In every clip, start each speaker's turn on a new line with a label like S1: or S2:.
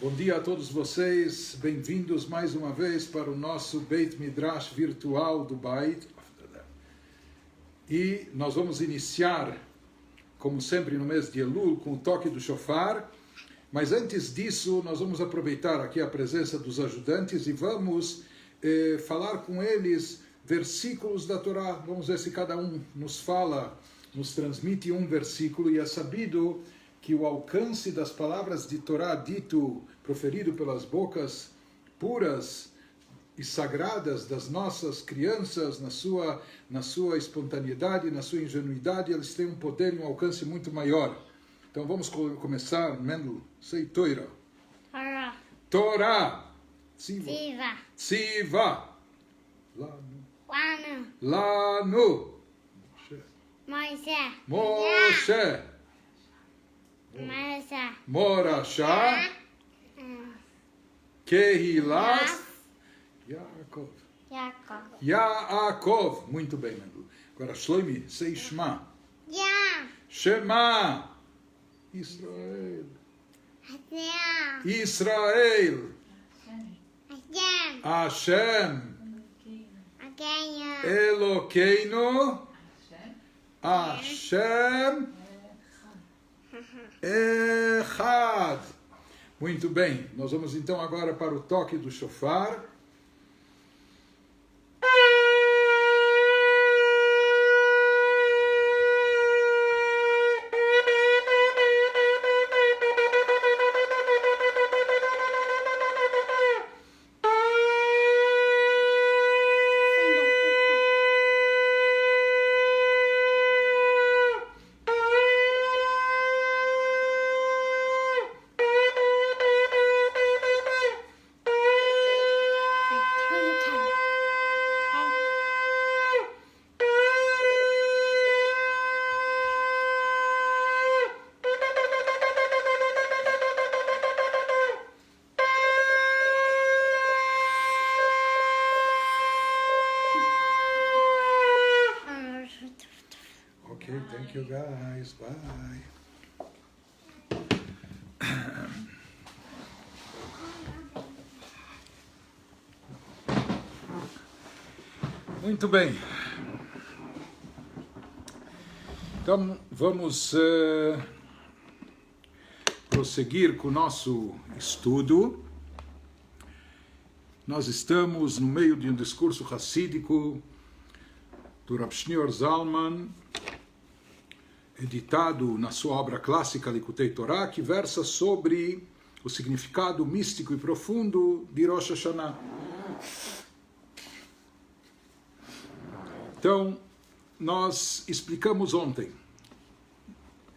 S1: Bom dia a todos vocês, bem-vindos mais uma vez para o nosso Beit Midrash virtual do Beit. E nós vamos iniciar, como sempre no mês de Elul, com o toque do shofar. Mas antes disso, nós vamos aproveitar aqui a presença dos ajudantes e vamos falar com eles versículos da Torá. Vamos ver se cada um nos transmite um versículo, e é sabido que o alcance das palavras de Torá proferido pelas bocas puras e sagradas das nossas crianças, na sua espontaneidade, na sua ingenuidade, eles têm um poder e um alcance muito maior. Então vamos começar, Mendel, sei Torá. Torá. Tziva. Tziva. Lanu. Moshe. Morashá. Kehilas. Yaakov. Muito bem, Mendel. Agora, Shlomi, sei Shema. Shema. Israel. Israel. Hashem. Elokeinu. Hashem. Echad. Muito bem, nós vamos então agora para o toque do shofar. Thank you guys, bye. Muito bem. Então vamos prosseguir com o nosso estudo. Nós estamos no meio de um discurso racídico do Rav Shneur Zalman, editado na sua obra clássica Likutei Torá, que versa sobre o significado místico e profundo de Rosh Hashanah. Então, nós explicamos ontem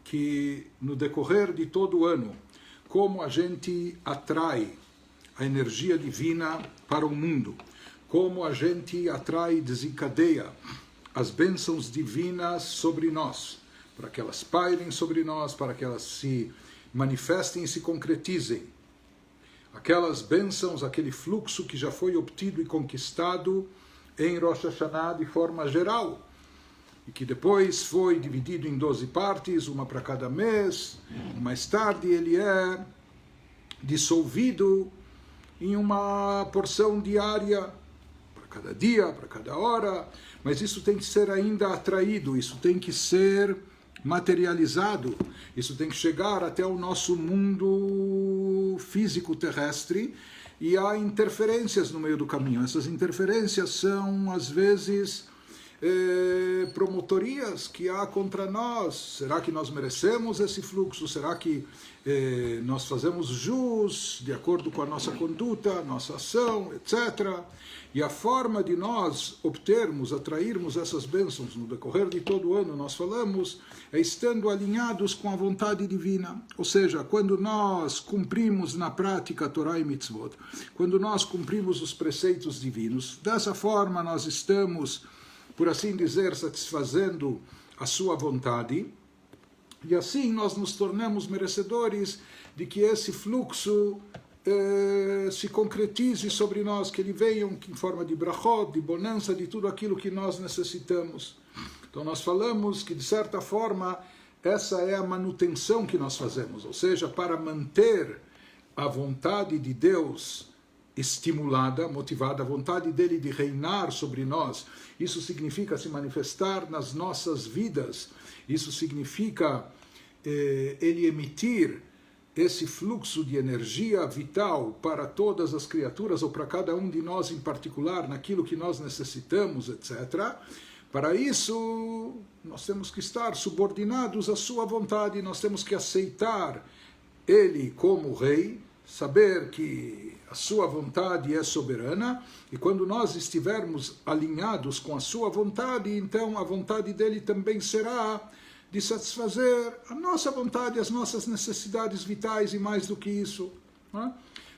S1: que no decorrer de todo o ano, como a gente atrai a energia divina para o mundo, como a gente atrai e desencadeia as bênçãos divinas sobre nós, para que elas pairem sobre nós, para que elas se manifestem e se concretizem. Aquelas bênçãos, aquele fluxo que já foi obtido e conquistado em Rosh Hashanah de forma geral, e que depois foi dividido em 12 partes, uma para cada mês. Mais tarde ele é dissolvido em uma porção diária, para cada dia, para cada hora, mas isso tem que ser ainda atraído, isso tem que ser materializado, isso tem que chegar até o nosso mundo físico terrestre, e há interferências no meio do caminho. Essas interferências são, às vezes, promotorias que há contra nós. Será que nós merecemos esse fluxo? Será que nós fazemos jus de acordo com a nossa conduta, nossa ação, etc. E a forma de nós obtermos, atrairmos essas bênçãos no decorrer de todo o ano, nós falamos, é estando alinhados com a vontade divina. Ou seja, quando nós cumprimos na prática a Torá e Mitzvot, quando nós cumprimos os preceitos divinos, dessa forma nós estamos, por assim dizer, satisfazendo a sua vontade, e assim nós nos tornamos merecedores de que esse fluxo se concretize sobre nós, que ele venha em forma de brachot, de bonança, de tudo aquilo que nós necessitamos. Então nós falamos que, de certa forma, essa é a manutenção que nós fazemos, ou seja, para manter a vontade de Deus estimulada, motivada, a vontade dele de reinar sobre nós. Isso significa se manifestar nas nossas vidas. Isso significa ele emitir esse fluxo de energia vital para todas as criaturas, ou para cada um de nós em particular, naquilo que nós necessitamos, etc. Para isso, nós temos que estar subordinados à sua vontade, nós temos que aceitar ele como rei, saber que a sua vontade é soberana, e quando nós estivermos alinhados com a sua vontade, então a vontade dele também será de satisfazer a nossa vontade, as nossas necessidades vitais e mais do que isso. Né?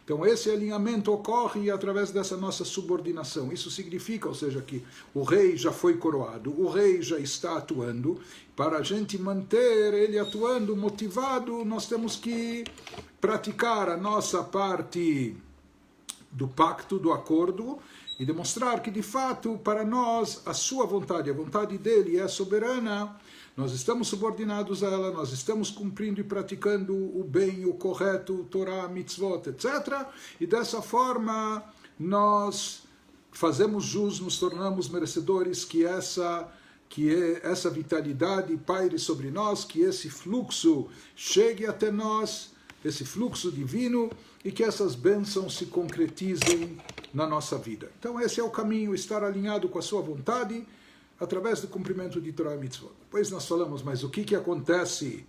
S1: Então esse alinhamento ocorre através dessa nossa subordinação. Isso significa, ou seja, que o rei já foi coroado, o rei já está atuando. Para a gente manter ele atuando, motivado, nós temos que praticar a nossa parte do pacto, do acordo, e demonstrar que de fato para nós a sua vontade, a vontade dele é soberana. Nós estamos subordinados a ela, nós estamos cumprindo e praticando o bem, o correto, o Torá, mitzvot, etc. E dessa forma nós fazemos jus, nos tornamos merecedores que essa vitalidade paire sobre nós, que esse fluxo chegue até nós, esse fluxo divino, e que essas bênçãos se concretizem na nossa vida. Então esse é o caminho, estar alinhado com a sua vontade, através do cumprimento de Torá e Mitzvot. Depois nós falamos, mas o que acontece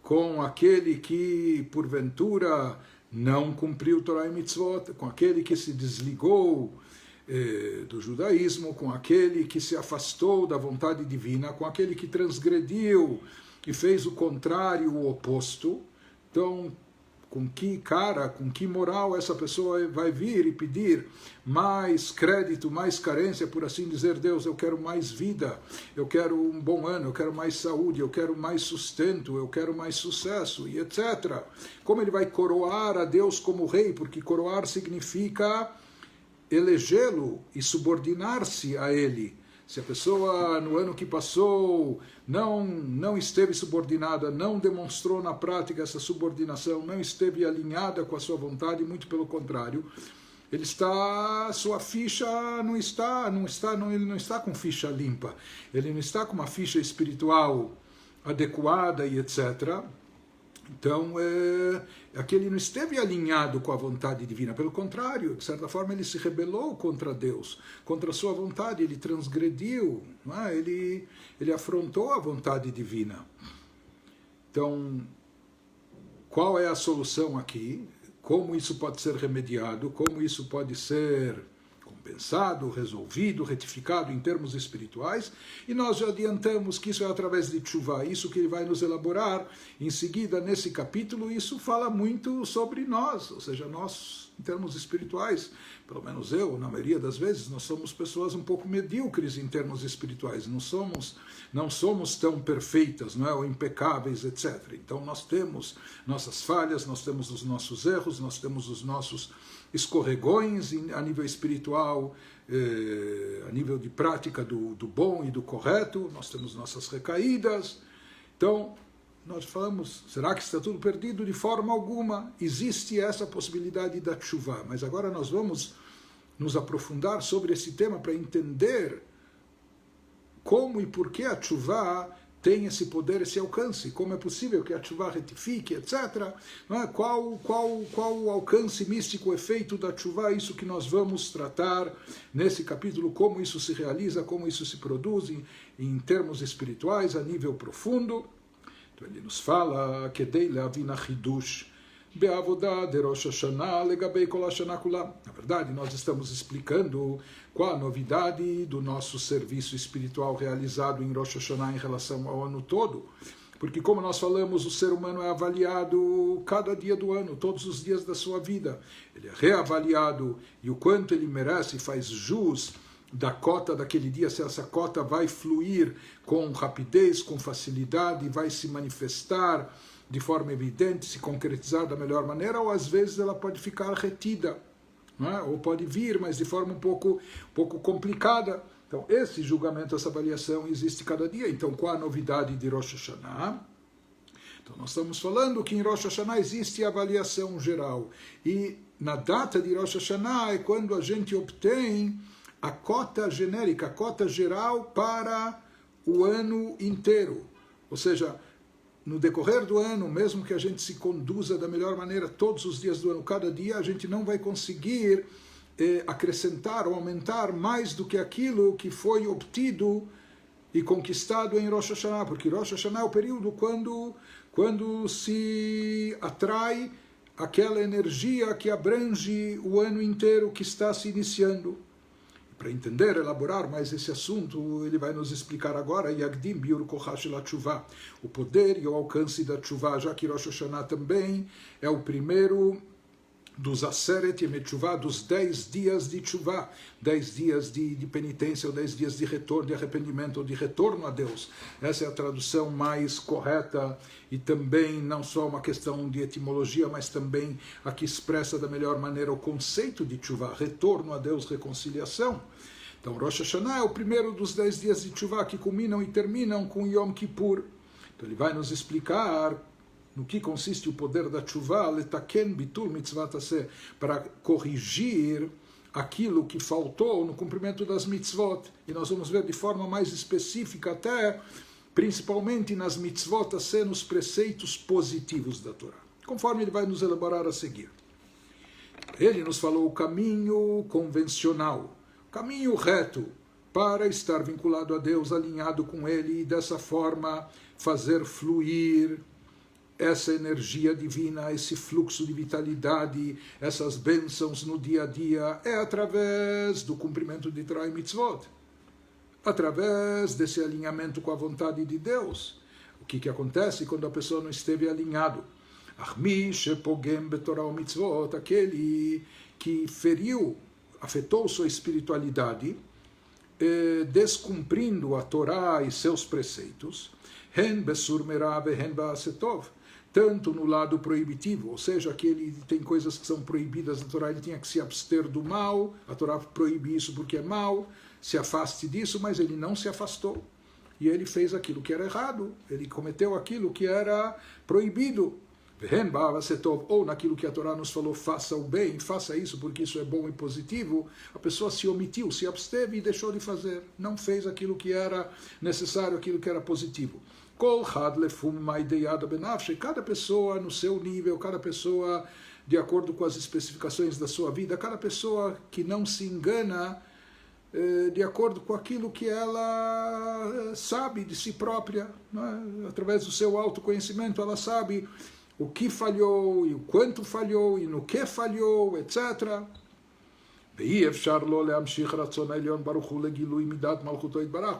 S1: com aquele que, porventura, não cumpriu Torá e Mitzvot, com aquele que se desligou do judaísmo, com aquele que se afastou da vontade divina, com aquele que transgrediu e fez o contrário, o oposto? Então, com que cara, com que moral essa pessoa vai vir e pedir mais crédito, mais carência, por assim dizer, Deus, eu quero mais vida, eu quero um bom ano, eu quero mais saúde, eu quero mais sustento, eu quero mais sucesso, e etc. Como ele vai coroar a Deus como rei? Porque coroar significa elegê-lo e subordinar-se a ele. Se a pessoa, no ano que passou, não esteve subordinada, não demonstrou na prática essa subordinação, não esteve alinhada com a sua vontade, muito pelo contrário, sua ficha ele não está com ficha limpa, ele não está com uma ficha espiritual adequada e etc. Então, aquele não esteve alinhado com a vontade divina, pelo contrário, de certa forma ele se rebelou contra Deus, contra a sua vontade, ele transgrediu, não é? Ele afrontou a vontade divina. Então, qual é a solução aqui? Como isso pode ser remediado? Como isso pode ser compensado, resolvido, retificado em termos espirituais? E nós já adiantamos que isso é através de tshuva, isso que ele vai nos elaborar em seguida nesse capítulo. Isso fala muito sobre nós, ou seja, nós, em termos espirituais, pelo menos eu, na maioria das vezes, nós somos pessoas um pouco medíocres em termos espirituais, não somos tão perfeitas, não é, ou impecáveis, etc. Então nós temos nossas falhas, nós temos os nossos erros, nós temos os nossos escorregões a nível espiritual, a nível de prática do bom e do correto, nós temos nossas recaídas. Então, nós falamos, será que está tudo perdido? De forma alguma, existe essa possibilidade da tshuva, mas agora nós vamos nos aprofundar sobre esse tema para entender como e por que a tshuva tem esse poder, esse alcance, como é possível que a tshuva retifique, etc. Não é? Qual o alcance místico, o efeito da tshuva, isso que nós vamos tratar nesse capítulo, como isso se realiza, como isso se produz em termos espirituais, a nível profundo. Então ele nos fala, Kedei le'avina chidush be'avodah de Rosh Hashanah legabei kol hashana kulam. Na verdade, nós estamos explicando qual a novidade do nosso serviço espiritual realizado em Rosh Hashanah em relação ao ano todo. Porque, como nós falamos, o ser humano é avaliado cada dia do ano, todos os dias da sua vida. Ele é reavaliado e o quanto ele merece, faz jus da cota daquele dia, se essa cota vai fluir com rapidez, com facilidade, vai se manifestar de forma evidente, se concretizar da melhor maneira, ou às vezes ela pode ficar retida, não é? Ou pode vir, mas de forma um pouco complicada. Então, esse julgamento, essa avaliação existe cada dia. Então, qual a novidade de Rosh Hashanah? Então nós estamos falando que em Rosh Hashanah existe a avaliação geral. E na data de Rosh Hashanah é quando a gente obtém a cota genérica, a cota geral para o ano inteiro. Ou seja, no decorrer do ano, mesmo que a gente se conduza da melhor maneira todos os dias do ano, cada dia, a gente não vai conseguir acrescentar ou aumentar mais do que aquilo que foi obtido e conquistado em Rosh Hashanah, porque Rosh Hashanah é o período quando se atrai aquela energia que abrange o ano inteiro que está se iniciando. Para entender, elaborar mais esse assunto, ele vai nos explicar agora Yagdim Biur Kochash la Tshuva, o poder e o alcance da Tshuva, já que Rosh Hashanah também é o primeiro dos Aseret Yemei Tshuva, dos 10 dias de Tshuva, 10 dias de penitência, ou 10 dias de retorno, de arrependimento, ou de retorno a Deus. Essa é a tradução mais correta e também não só uma questão de etimologia, mas também a que expressa da melhor maneira o conceito de Tshuva, retorno a Deus, reconciliação. Então, Rosh Hashanah é o primeiro dos 10 dias de Tshuva que culminam e terminam com Yom Kippur. Então, ele vai nos explicar no que consiste o poder da Tshuva, letaken bitul mitzvat aseh, para corrigir aquilo que faltou no cumprimento das mitzvot. E nós vamos ver de forma mais específica até, principalmente nas mitzvot aseh, nos preceitos positivos da Torá, conforme ele vai nos elaborar a seguir. Ele nos falou o caminho convencional, o caminho reto, para estar vinculado a Deus, alinhado com Ele, e dessa forma fazer fluir essa energia divina, esse fluxo de vitalidade, essas bênçãos no dia a dia, é através do cumprimento de Torá e Mitzvot, através desse alinhamento com a vontade de Deus. O que acontece quando a pessoa não esteve alinhado? Aquele que feriu, afetou sua espiritualidade, descumprindo a Torá e seus preceitos, tanto no lado proibitivo, ou seja, que ele tem coisas que são proibidas na Torá, ele tinha que se abster do mal, a Torá proíbe isso porque é mal, se afaste disso, mas ele não se afastou, e ele fez aquilo que era errado, ele cometeu aquilo que era proibido, ou naquilo que a Torá nos falou, faça o bem, faça isso porque isso é bom e positivo, a pessoa se omitiu, se absteve e deixou de fazer, não fez aquilo que era necessário, aquilo que era positivo. Cada pessoa no seu nível, cada pessoa de acordo com as especificações da sua vida, cada pessoa que não se engana de acordo com aquilo que ela sabe de si própria, né? Através do seu autoconhecimento, ela sabe o que falhou, e o quanto falhou, e no que falhou, etc.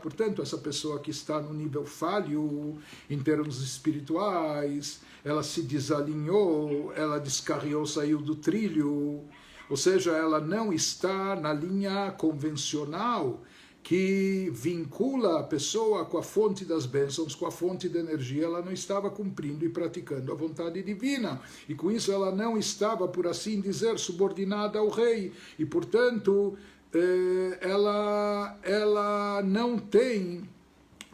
S1: Portanto, essa pessoa que está no nível falho, em termos espirituais, ela se desalinhou, ela descarriou, saiu do trilho, ou seja, ela não está na linha convencional que vincula a pessoa com a fonte das bênçãos, com a fonte da energia. Ela não estava cumprindo e praticando a vontade divina, e com isso ela não estava, por assim dizer, subordinada ao rei, e portanto ela não tem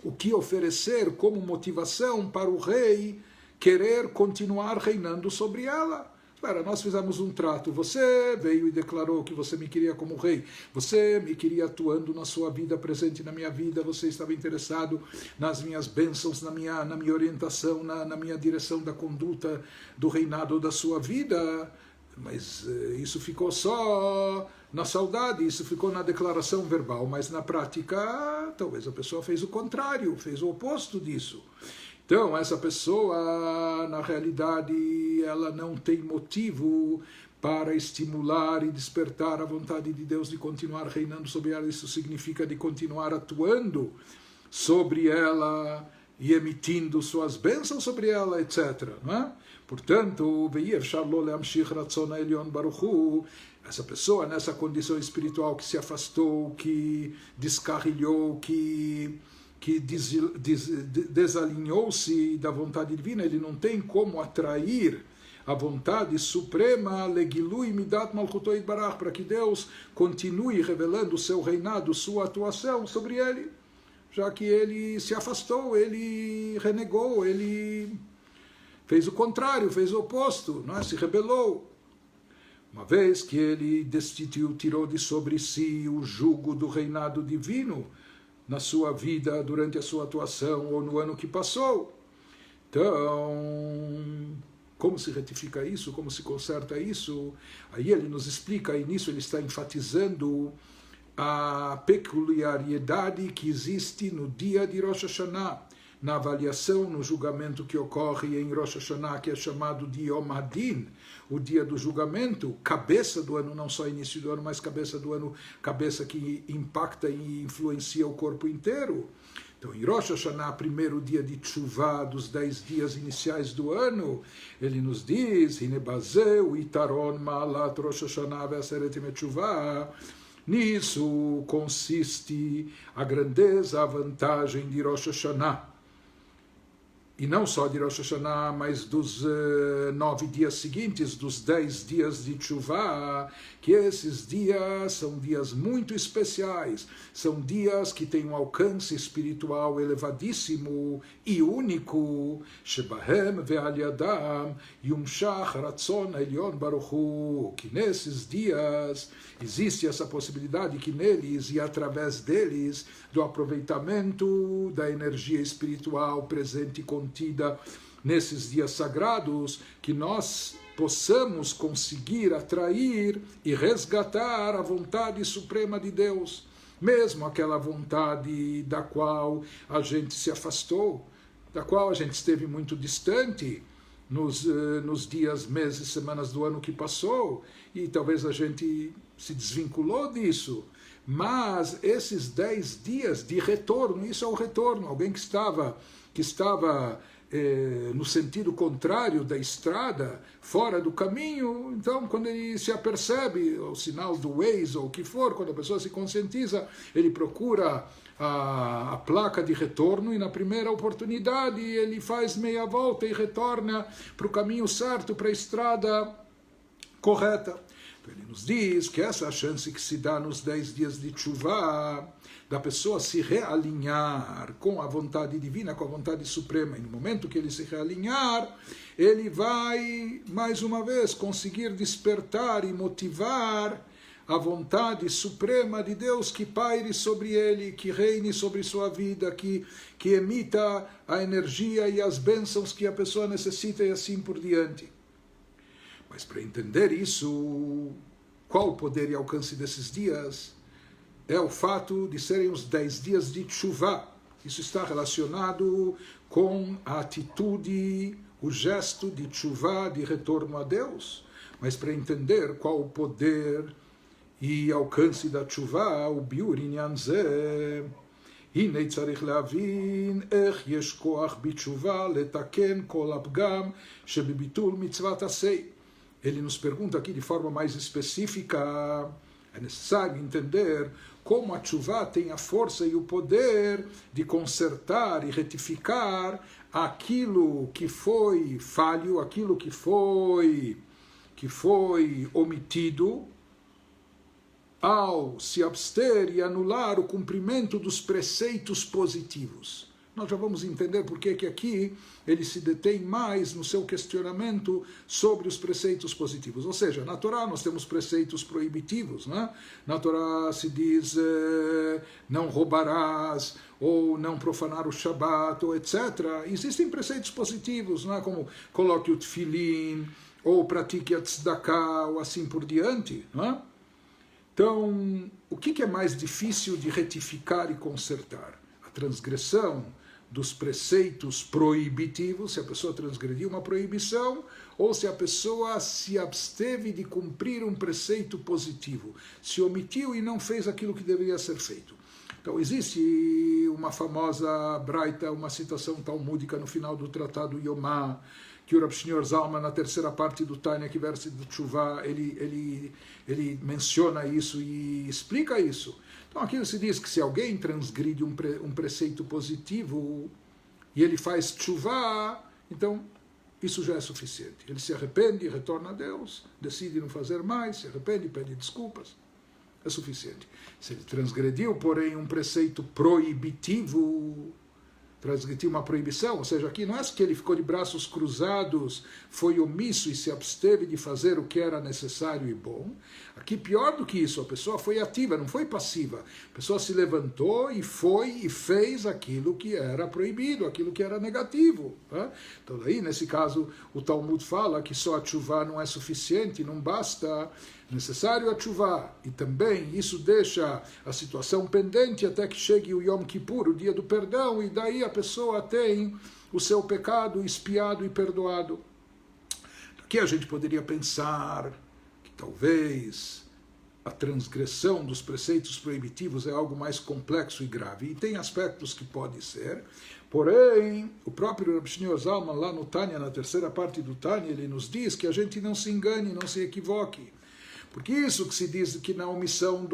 S1: o que oferecer como motivação para o rei querer continuar reinando sobre ela. Espera, nós fizemos um trato, você veio e declarou que você me queria como rei, você me queria atuando na sua vida, presente na minha vida, você estava interessado nas minhas bênçãos, na minha orientação, na minha direção da conduta do reinado da sua vida, mas isso ficou só na saudade, isso ficou na declaração verbal, mas na prática talvez a pessoa fez o contrário, fez o oposto disso. Então, essa pessoa, na realidade, ela não tem motivo para estimular e despertar a vontade de Deus de continuar reinando sobre ela. Isso significa de continuar atuando sobre ela e emitindo suas bênçãos sobre ela, etc. Não é? Portanto, essa pessoa, nessa condição espiritual que se afastou, que descarrilhou, que desalinhou-se da vontade divina, ele não tem como atrair a vontade suprema, legilui midat malchuto itbarach, para que Deus continue revelando o seu reinado, sua atuação sobre ele, já que ele se afastou, ele renegou, ele fez o contrário, fez o oposto, não é? Se rebelou. Uma vez que ele destituiu, tirou de sobre si o jugo do reinado divino na sua vida, durante a sua atuação ou no ano que passou. Então, como se retifica isso? Como se conserta isso? Aí ele nos explica, e nisso ele está enfatizando a peculiaridade que existe no dia de Rosh Hashanah, na avaliação, no julgamento que ocorre em Rosh Hashanah, que é chamado de Yom Hadin, o dia do julgamento, cabeça do ano, não só início do ano, mas cabeça do ano, cabeça que impacta e influencia o corpo inteiro. Então, em Rosh Hashanah, primeiro dia de Teshuvah, dos 10 dias iniciais do ano, ele nos diz, Hinebazeu, Itaron, Ma'alat, Rosh Hashanah, Ve'aseret Teshuvah. Nisso consiste a grandeza, a vantagem de Rosh Hashanah. E não só de Rosh Hashanah, mas dos 9 dias seguintes, dos 10 dias de Teshuvah, que esses dias são dias muito especiais, são dias que têm um alcance espiritual elevadíssimo e único, Shebahem ve'al yadam yumshach ratzon elyon baruch hu, que nesses dias existe essa possibilidade que neles e através deles, do aproveitamento da energia espiritual presente e contida nesses dias sagrados, que nós possamos conseguir atrair e resgatar a vontade suprema de Deus, mesmo aquela vontade da qual a gente se afastou, da qual a gente esteve muito distante nos dias, meses, semanas do ano que passou, e talvez a gente se desvinculou disso. Mas esses 10 dias de retorno, isso é o retorno, alguém que estava no sentido contrário da estrada, fora do caminho, então quando ele se apercebe, o sinal do Waze ou o que for, quando a pessoa se conscientiza, ele procura a placa de retorno e na primeira oportunidade ele faz meia volta e retorna para o caminho certo, para a estrada correta. Então ele nos diz que essa é a chance que se dá nos 10 dias de Teshuvah, da pessoa se realinhar com a vontade divina, com a vontade suprema. E no momento que ele se realinhar, ele vai, mais uma vez, conseguir despertar e motivar a vontade suprema de Deus que paire sobre ele, que reine sobre sua vida, que emita a energia e as bênçãos que a pessoa necessita e assim por diante. Mas para entender isso, qual o poder e alcance desses dias? É o fato de serem os 10 dias de Teshuvah. Isso está relacionado com a atitude, o gesto de Teshuvah, de retorno a Deus. Mas para entender qual o poder e alcance da Teshuvah, o biur inyan zeh, הנה צריך להבין איך יש כוח בתשובה לתקן כל הפגם שבביטול מצוות עשה. Ele nos pergunta aqui de forma mais específica, é necessário entender como a Teshuvah tem a força e o poder de consertar e retificar aquilo que foi falho, aquilo que foi omitido, ao se abster e anular o cumprimento dos preceitos positivos. Nós já vamos entender por que aqui ele se detém mais no seu questionamento sobre os preceitos positivos. Ou seja, na Torá nós temos preceitos proibitivos, né? Na Torá se diz não roubarás, ou não profanar o Shabat, ou etc. Existem preceitos positivos, né? Como coloque o tefilim, ou pratique a tzedakah, ou assim por diante, né? Então, o que é mais difícil de retificar e consertar? A transgressão dos preceitos proibitivos, se a pessoa transgrediu uma proibição, ou se a pessoa se absteve de cumprir um preceito positivo, se omitiu e não fez aquilo que deveria ser feito. Então, existe uma famosa braita, uma citação talmúdica no final do Tratado Yomá, que o Rav Shneur Zalman, na terceira parte do Tânia, que versa de Teshuvah, ele menciona isso e explica isso. Então aqui se diz que se alguém transgride um preceito positivo e ele faz Teshuvah, então isso já é suficiente. Ele se arrepende, retorna a Deus, decide não fazer mais, se arrepende, pede desculpas. É suficiente. Se ele transgrediu, porém, um preceito proibitivo, transgredir uma proibição, ou seja, aqui não é que ele ficou de braços cruzados, foi omisso e se absteve de fazer o que era necessário e bom. Aqui, pior do que isso, a pessoa foi ativa, não foi passiva. A pessoa se levantou e foi e fez aquilo que era proibido, aquilo que era negativo. Tá? Então, daí, nesse caso, o Talmud fala que só a tshuva não é suficiente, não basta, necessário a tshuva. E também isso deixa a situação pendente até que chegue o Yom Kippur, o dia do perdão, e daí a pessoa tem o seu pecado expiado e perdoado. Aqui a gente poderia pensar que talvez a transgressão dos preceitos proibitivos é algo mais complexo e grave, e tem aspectos que pode ser, porém, o próprio Rav Shneur Zalman, lá no Tânia, na terceira parte do Tânia, ele nos diz que a gente não se engane, não se equivoque. Porque isso que se diz que na omissão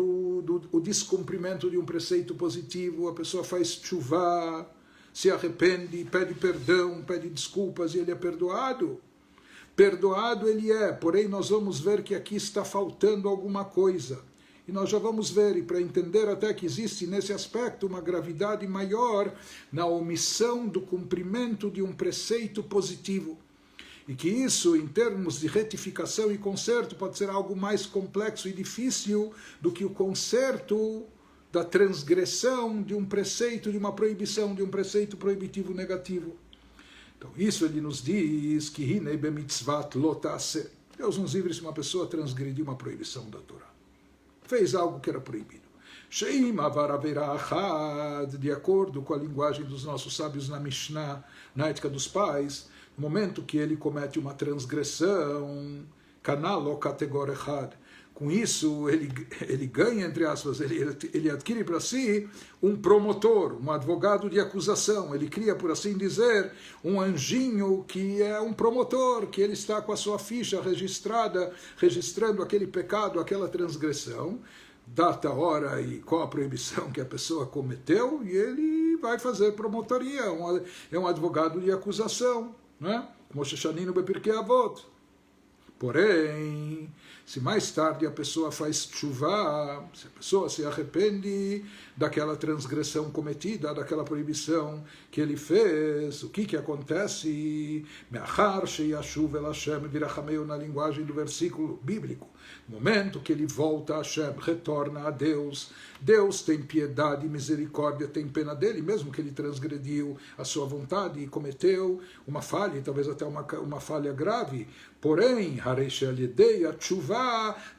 S1: o descumprimento de um preceito positivo, a pessoa faz tshuva, se arrepende, pede perdão, pede desculpas e ele é perdoado. Perdoado ele é, porém nós vamos ver que aqui está faltando alguma coisa. E nós já vamos ver, e para entender até que existe nesse aspecto uma gravidade maior na omissão do cumprimento de um preceito positivo. E que isso, em termos de retificação e conserto, pode ser algo mais complexo e difícil do que o conserto da transgressão de um preceito, de uma proibição, de um preceito proibitivo negativo. Então, isso ele nos diz que Hinei bemitzvat lo ta'aseh. Deus nos livre se uma pessoa transgrediu uma proibição da Torá. Fez algo que era proibido. Sheim avar avera achad, de acordo com a linguagem dos nossos sábios na Mishnah, na Ética dos Pais, no momento que ele comete uma transgressão, kanal ou categor errad, com isso ele ganha, entre aspas, ele adquire para si um promotor, um advogado de acusação, ele cria, por assim dizer, um anjinho que é um promotor, que ele está com a sua ficha registrada, registrando aquele pecado, aquela transgressão, data, hora e qual a proibição que a pessoa cometeu, e ele vai fazer promotoria, é um advogado de acusação, né? Como Shoshaninu Bepirkei Avot. Porém, se mais tarde a pessoa faz tshuva, se a pessoa se arrepende daquela transgressão cometida, daquela proibição que ele fez, o que acontece? Me'achar sheyashuv el Hashem virachameu, na linguagem do versículo bíblico. No momento que ele volta a Hashem, retorna a Deus, Deus tem piedade e misericórdia, tem pena dele, mesmo que ele transgrediu a sua vontade e cometeu uma falha, talvez até uma falha grave. Porém,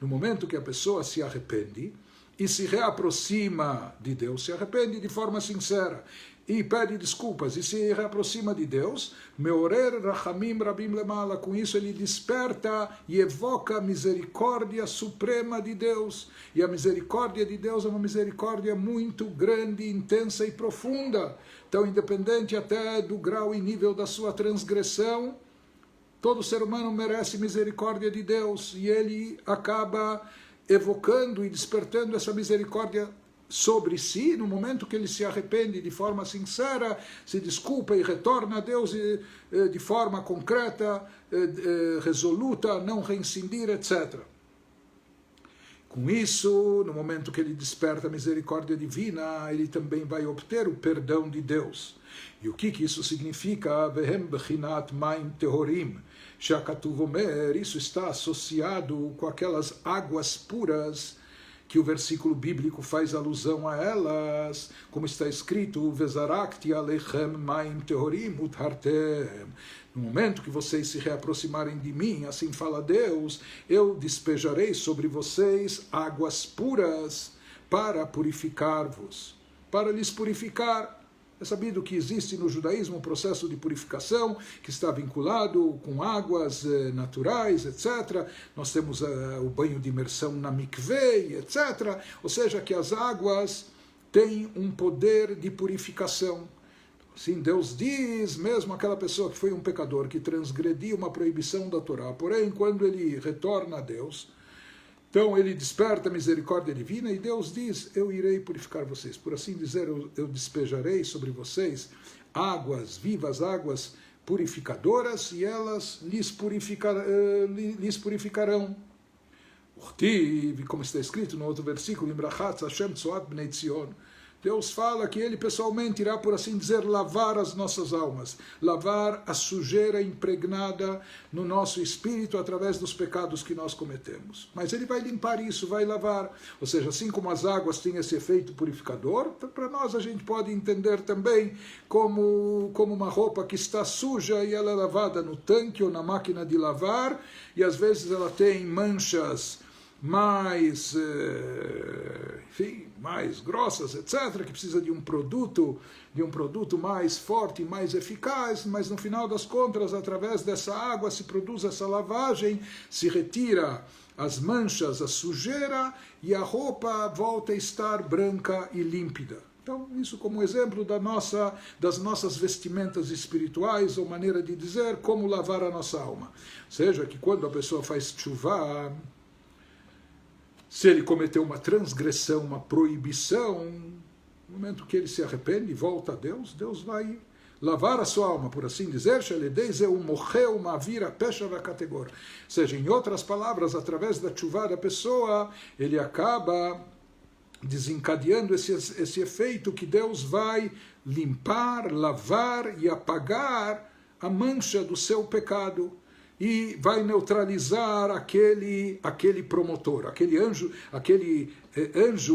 S1: no momento que a pessoa se arrepende e se reaproxima de Deus, se arrepende de forma sincera e pede desculpas e se reaproxima de Deus, meorer rachamim rabim lemala, com isso ele desperta e evoca a misericórdia suprema de Deus. E a misericórdia de Deus é uma misericórdia muito grande, intensa e profunda. Então, independente até do grau e nível da sua transgressão, todo ser humano merece misericórdia de Deus, e ele acaba evocando e despertando essa misericórdia sobre si, no momento que ele se arrepende de forma sincera, se desculpa e retorna a Deus de forma concreta, resoluta, não reincidir, etc. Com isso, no momento que ele desperta a misericórdia divina, ele também vai obter o perdão de Deus. E o que isso significa? Vehem bechinat maim tehorim, shakatuv omer, isso está associado com aquelas águas puras que o versículo bíblico faz alusão a elas, como está escrito, Vezarakti alechem maim tehorim uthartem. No momento que vocês se reaproximarem de mim, assim fala Deus, eu despejarei sobre vocês águas puras para purificar-vos, para lhes purificar. É sabido que existe no judaísmo um processo de purificação que está vinculado com águas naturais, etc. Nós temos o banho de imersão na mikveh, etc. Ou seja, que as águas têm um poder de purificação. Sim, Deus diz, mesmo aquela pessoa que foi um pecador, que transgrediu uma proibição da Torá, porém, quando ele retorna a Deus, então ele desperta a misericórdia divina e Deus diz, eu irei purificar vocês. Por assim dizer, eu despejarei sobre vocês águas vivas, águas purificadoras, e elas lhes purificarão. Como está escrito no outro versículo, Imbrachatz Hashem Tzoat Bnei Tzion, Deus fala que Ele pessoalmente irá, por assim dizer, lavar as nossas almas, lavar a sujeira impregnada no nosso espírito através dos pecados que nós cometemos. Mas Ele vai limpar isso, vai lavar. Ou seja, assim como as águas têm esse efeito purificador, para nós a gente pode entender também como uma roupa que está suja e ela é lavada no tanque ou na máquina de lavar, e às vezes ela tem manchas mais, enfim, mais grossas, etc., que precisa de um produto mais forte, mais eficaz, mas no final das contas, através dessa água se produz essa lavagem, se retira as manchas, a sujeira, e a roupa volta a estar branca e límpida. Então, isso como exemplo das nossas vestimentas espirituais, ou maneira de dizer como lavar a nossa alma. Ou seja, que quando a pessoa faz tchuvá, se ele cometeu uma transgressão, uma proibição, no momento que ele se arrepende e volta a Deus, Deus vai lavar a sua alma, por assim dizer, ou seja, em outras palavras, através da tchuvá da pessoa, ele acaba desencadeando esse efeito que Deus vai limpar, lavar e apagar a mancha do seu pecado, e vai neutralizar aquele promotor, aquele anjo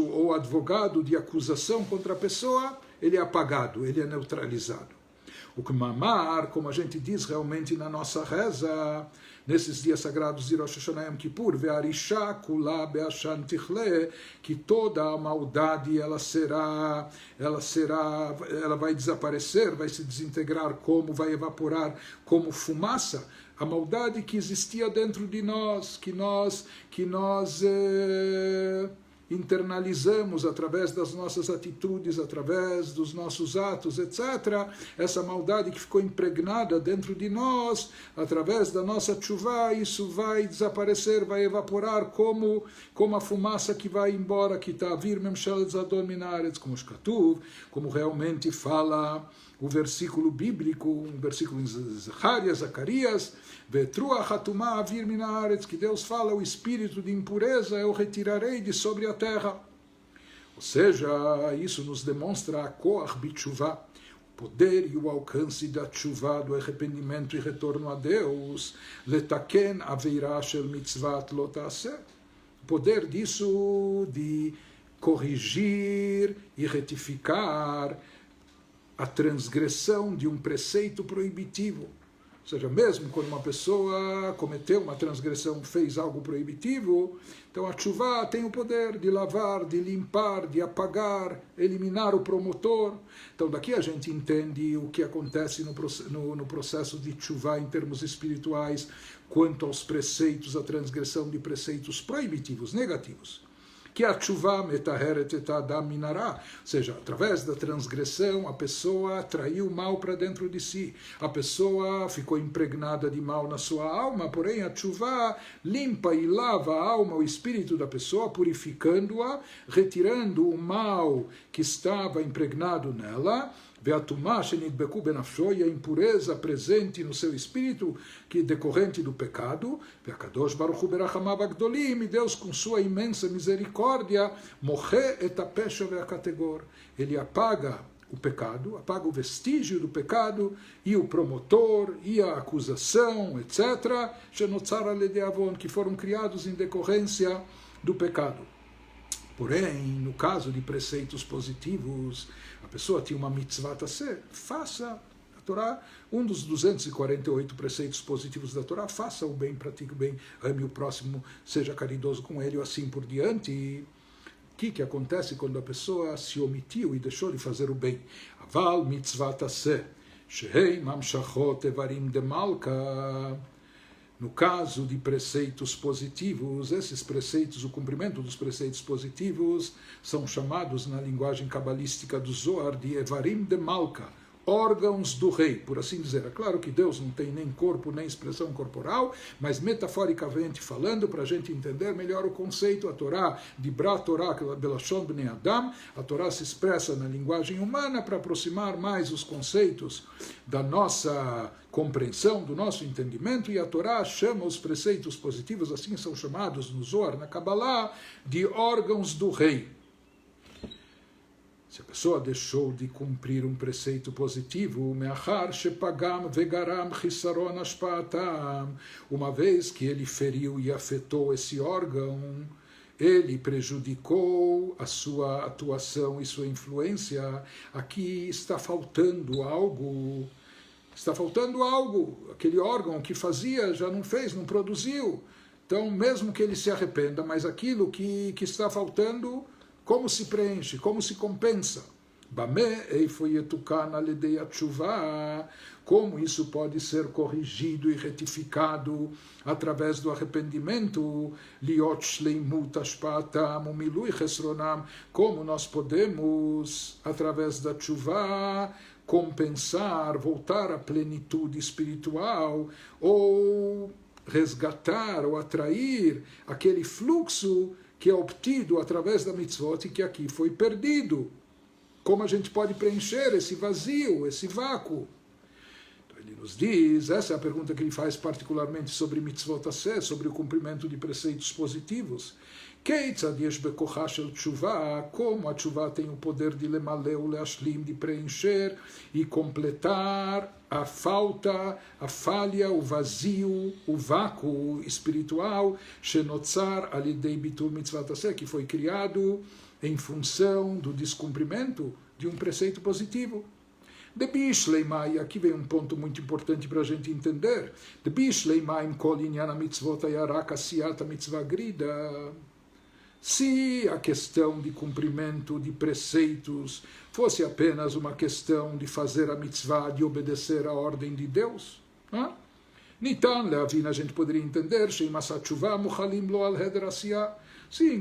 S1: ou advogado de acusação contra a pessoa, ele é apagado, ele é neutralizado. O Kmamar, como a gente diz realmente na nossa reza, nesses dias sagrados de Rosh Hashanah Yom Kippur, Ve'arisha kula be'ashan tichle, que toda a maldade ela vai desaparecer, vai se desintegrar vai evaporar como fumaça. A maldade que existia dentro de nós, que nós internalizamos através das nossas atitudes, através dos nossos atos, etc. Essa maldade que ficou impregnada dentro de nós, através da nossa tchuvá, isso vai desaparecer, vai evaporar como a fumaça que vai embora, que está a vir, como realmente fala o versículo bíblico, um versículo em Zacarias, que Deus fala, o espírito de impureza eu retirarei de sobre a terra. Ou seja, isso nos demonstra a koach b'tshuvah, o poder e o alcance da tshuvah, do arrependimento e retorno a Deus, letaken aveirah shel mitzvat lo ta'aseh, o poder disso de corrigir e retificar a transgressão de um preceito proibitivo. Ou seja, mesmo quando uma pessoa cometeu uma transgressão, fez algo proibitivo, então a tchuvá tem o poder de lavar, de limpar, de apagar, eliminar o promotor. Então daqui a gente entende o que acontece no processo de tchuvá em termos espirituais, quanto aos preceitos, a transgressão de preceitos proibitivos, negativos. Que a tchuvá metaheret et adam minará, ou seja, através da transgressão, a pessoa atraiu mal para dentro de si, a pessoa ficou impregnada de mal na sua alma, porém a tchuvá limpa e lava a alma, o espírito da pessoa, purificando-a, retirando o mal que estava impregnado nela, e a impureza presente no seu espírito, que é decorrente do pecado, e Deus, com sua imensa misericórdia, ele apaga o pecado, apaga o vestígio do pecado, e o promotor, e a acusação, etc., que foram criados em decorrência do pecado. Porém, no caso de preceitos positivos, a pessoa tinha uma mitzvah tasseh, faça a Torá, um dos 248 preceitos positivos da Torá, faça o bem, pratique o bem, ame o próximo, seja caridoso com ele, ou assim por diante. E o que acontece quando a pessoa se omitiu e deixou de fazer o bem? Aval mitzvah tasseh, shehei mamshachot evarim de malka. No caso de preceitos positivos, esses preceitos, o cumprimento dos preceitos positivos, são chamados na linguagem cabalística do Zohar de Evarim de Malka, órgãos do rei, por assim dizer. É claro que Deus não tem nem corpo, nem expressão corporal, mas metaforicamente falando, para a gente entender melhor o conceito, a Torá, Dibra Torá, Belashon Bnei Adam, a Torá se expressa na linguagem humana para aproximar mais os conceitos da nossa compreensão, do nosso entendimento, e a Torá chama os preceitos positivos, assim são chamados no Zohar, na Kabbalah, de órgãos do rei. Se a pessoa deixou de cumprir um preceito positivo, me'achar shepagam vegaram chisaron ashpaatam, uma vez que ele feriu e afetou esse órgão, ele prejudicou a sua atuação e sua influência, aqui está faltando algo. Está faltando algo, aquele órgão que fazia já não fez, não produziu. Então, mesmo que ele se arrependa, mas aquilo que está faltando, como se preenche, como se compensa? Como isso pode ser corrigido e retificado através do arrependimento? Como nós podemos, através da tshuva, compensar, voltar à plenitude espiritual, ou resgatar ou atrair aquele fluxo que é obtido através da mitzvot e que aqui foi perdido. Como a gente pode preencher esse vazio, esse vácuo? Então ele nos diz, essa é a pergunta que ele faz particularmente sobre mitzvot aseh, sobre o cumprimento de preceitos positivos. Como a tshuva tem o poder de lemaleu, leashlim, de preencher e completar a falta, a falha, o vazio, o vácuo espiritual, shenotzar alidei bitul mitzvat aseh, que foi criado em função do descumprimento de um preceito positivo. De Bishleimai, aqui vem um ponto muito importante para a gente entender. De Bishleimai, kol inyan mitzvot ayarak asiyat mitzvah grida. Se a questão de cumprimento de preceitos fosse apenas uma questão de fazer a mitzvah, de obedecer a ordem de Deus, Nitan leavin, a gente poderia entender, sim,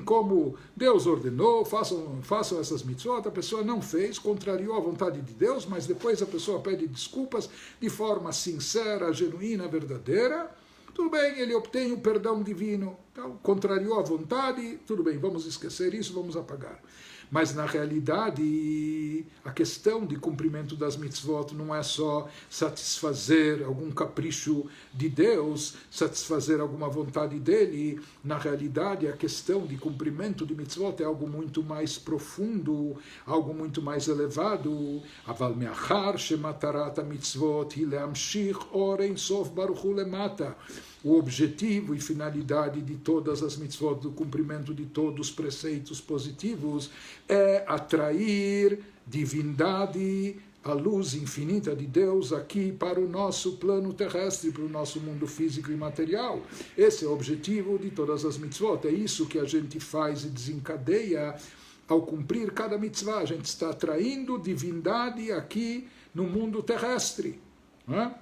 S1: como Deus ordenou, façam essas mitzvot, a pessoa não fez, contrariou a vontade de Deus, mas depois a pessoa pede desculpas de forma sincera, genuína, verdadeira. Tudo bem, ele obtém o perdão divino. Então, contrariou a vontade, tudo bem, vamos esquecer isso, vamos apagar. Mas, na realidade, a questão de cumprimento das mitzvot não é só satisfazer algum capricho de Deus, satisfazer alguma vontade dele. Na realidade, a questão de cumprimento de mitzvot é algo muito mais profundo, algo muito mais elevado. Aval me'achar shematarat mitzvot hi leamshich or ein sof baruch hu lemata. O objetivo e finalidade de todas as mitzvot, do cumprimento de todos os preceitos positivos, é atrair divindade, a luz infinita de Deus aqui para o nosso plano terrestre, para o nosso mundo físico e material. Esse é o objetivo de todas as mitzvot. É isso que a gente faz e desencadeia ao cumprir cada mitzvah. A gente está atraindo divindade aqui no mundo terrestre. Não é?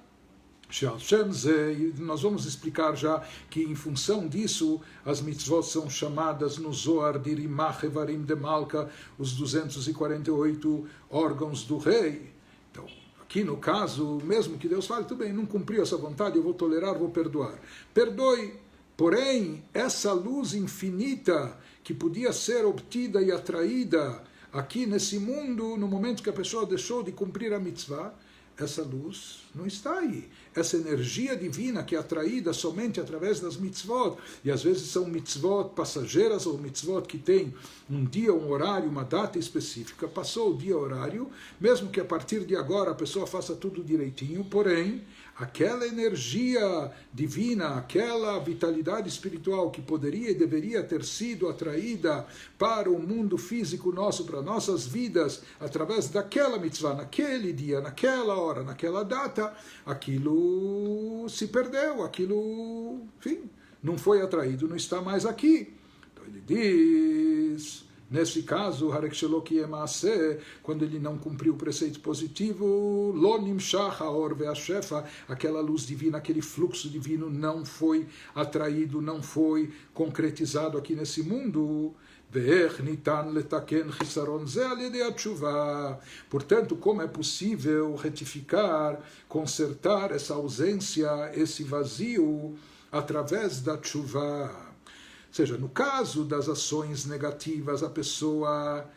S1: Nós vamos explicar já que em função disso as mitzvot são chamadas no Zohar de Rimach Evarim de Malka, os 248 órgãos do rei. Então, aqui no caso, mesmo que Deus fale, tudo bem, não cumpriu essa vontade, eu vou tolerar, vou perdoar. Perdoe, porém, essa luz infinita que podia ser obtida e atraída aqui nesse mundo, no momento que a pessoa deixou de cumprir a mitzvah, essa luz não está aí. Essa energia divina que é atraída somente através das mitzvot, e às vezes são mitzvot passageiras ou mitzvot que têm um dia, um horário, uma data específica, passou o dia, horário, mesmo que a partir de agora a pessoa faça tudo direitinho, porém, aquela energia divina, aquela vitalidade espiritual que poderia e deveria ter sido atraída para o mundo físico nosso, para nossas vidas, através daquela mitzvah, naquele dia, naquela hora, naquela data, aquilo se perdeu, aquilo, enfim, não foi atraído, não está mais aqui. Então ele diz, nesse caso, quando ele não cumpriu o preceito positivo, aquela luz divina, aquele fluxo divino não foi atraído, não foi concretizado aqui nesse mundo. Portanto, como é possível retificar, consertar essa ausência, esse vazio, através da tshuva? Ou seja, no caso das ações negativas, a pessoa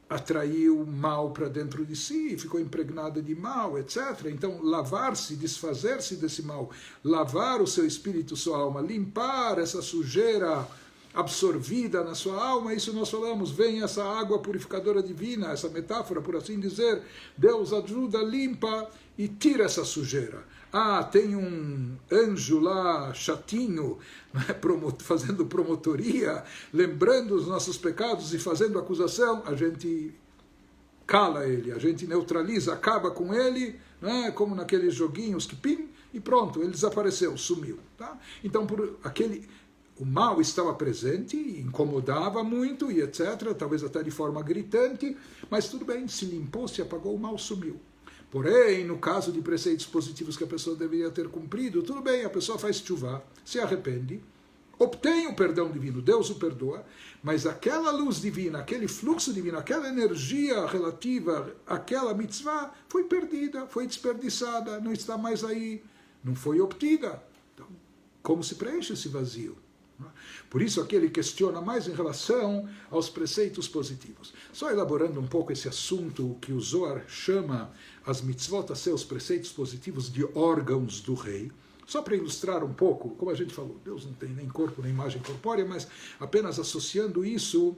S1: atraiu mal para dentro de si, ficou impregnada de mal, etc. Então, lavar-se, desfazer-se desse mal, lavar o seu espírito, sua alma, limpar essa sujeira absorvida na sua alma, isso nós falamos, vem essa água purificadora divina, essa metáfora, por assim dizer, Deus ajuda, limpa e tira essa sujeira. Ah, tem um anjo lá, chatinho, fazendo promotoria, lembrando os nossos pecados e fazendo acusação, a gente cala ele, a gente neutraliza, acaba com ele, né, como naqueles joguinhos que pim, e pronto, ele desapareceu, sumiu. Tá? Então, o mal estava presente, incomodava muito e etc., talvez até de forma gritante, mas tudo bem, se limpou, se apagou, o mal sumiu. Porém, no caso de preceitos positivos que a pessoa deveria ter cumprido, tudo bem, a pessoa faz tshuva, se arrepende, obtém o perdão divino, Deus o perdoa, mas aquela luz divina, aquele fluxo divino, aquela energia relativa àquela mitzvah foi perdida, foi desperdiçada, não está mais aí, não foi obtida. Então, como se preenche esse vazio? Por isso aqui ele questiona mais em relação aos preceitos positivos. Só elaborando um pouco esse assunto que o Zohar chama as mitzvot a ser os preceitos positivos de órgãos do rei, só para ilustrar um pouco, como a gente falou, Deus não tem nem corpo nem imagem corpórea, mas apenas associando isso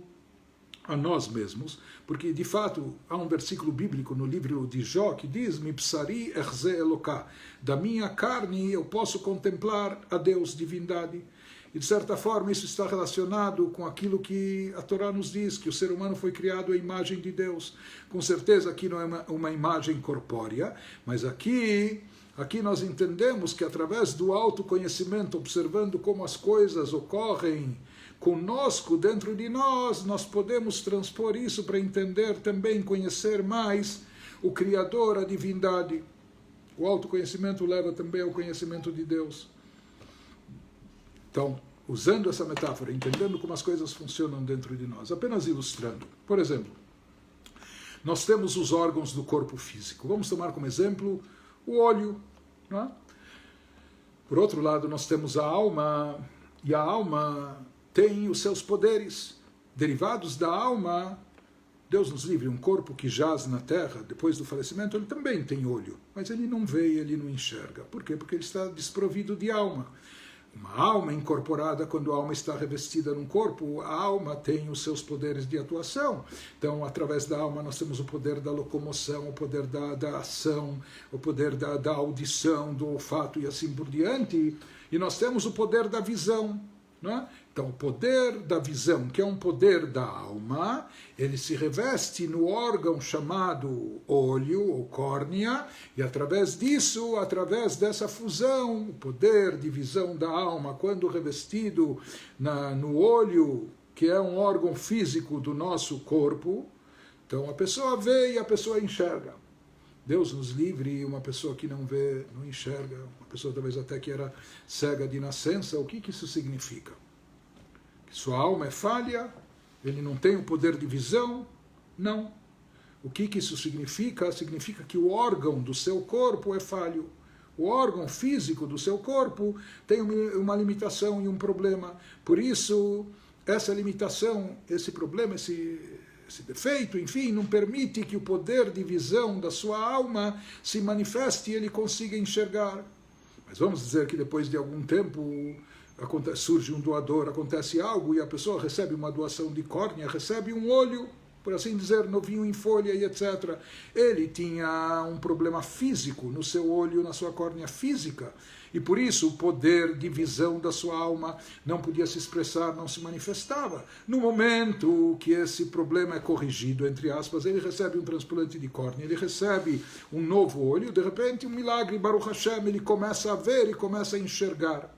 S1: a nós mesmos, porque de fato há um versículo bíblico no livro de Jó que diz: Mipsari erze Eloká, da minha carne eu posso contemplar a Deus, divindade. E de certa forma isso está relacionado com aquilo que a Torá nos diz, que o ser humano foi criado à imagem de Deus. Com certeza aqui não é uma imagem corpórea, mas aqui nós entendemos que através do autoconhecimento, observando como as coisas ocorrem conosco, dentro de nós, nós podemos transpor isso para entender também, conhecer mais o Criador, a divindade. O autoconhecimento leva também ao conhecimento de Deus. Então, usando essa metáfora, entendendo como as coisas funcionam dentro de nós, apenas ilustrando. Por exemplo, nós temos os órgãos do corpo físico. Vamos tomar como exemplo o olho. Não é? Por outro lado, nós temos a alma, e a alma tem os seus poderes. Derivados da alma, Deus nos livre, um corpo que jaz na terra, depois do falecimento, ele também tem olho, mas ele não vê, ele não enxerga. Por quê? Porque ele está desprovido de alma. Uma alma incorporada, quando a alma está revestida num corpo, a alma tem os seus poderes de atuação. Então, através da alma, nós temos o poder da locomoção, o poder da ação, o poder da audição, do olfato e assim por diante. E nós temos o poder da visão. Não é? Então, o poder da visão, que é um poder da alma, ele se reveste no órgão chamado olho ou córnea, e através disso, através dessa fusão, o poder de visão da alma, quando revestido no olho, que é um órgão físico do nosso corpo, então a pessoa vê e a pessoa enxerga. Deus nos livre, uma pessoa que não vê, não enxerga, uma pessoa talvez até que era cega de nascença, o que isso significa? Que sua alma é falha, ele não tem o poder de visão? Não. O que isso significa? Significa que o órgão do seu corpo é falho. O órgão físico do seu corpo tem uma limitação e um problema. Por isso, essa limitação, esse problema, esse defeito, enfim, não permite que o poder de visão da sua alma se manifeste e ele consiga enxergar. Mas vamos dizer que depois de algum tempo surge um doador, acontece algo e a pessoa recebe uma doação de córnea, recebe um olho, por assim dizer, novinho em folha e etc. Ele tinha um problema físico no seu olho, na sua córnea física, e por isso o poder de visão da sua alma não podia se expressar, não se manifestava. No momento que esse problema é corrigido, entre aspas, ele recebe um transplante de córnea, ele recebe um novo olho, de repente um milagre, Baruch Hashem, ele começa a ver e começa a enxergar.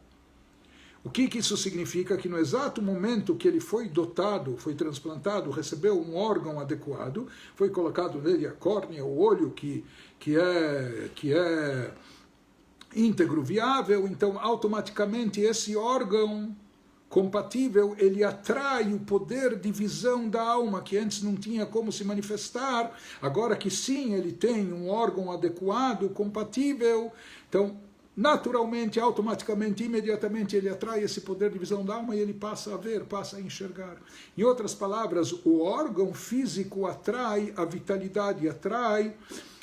S1: O que isso significa? Que no exato momento que ele foi dotado, foi transplantado, recebeu um órgão adequado, foi colocado nele a córnea, o olho que é íntegro, viável, então automaticamente esse órgão compatível, ele atrai o poder de visão da alma, que antes não tinha como se manifestar, agora que sim, ele tem um órgão adequado, compatível, então naturalmente, automaticamente, imediatamente ele atrai esse poder de visão da alma e ele passa a ver, passa a enxergar. Em outras palavras, o órgão físico atrai a vitalidade, atrai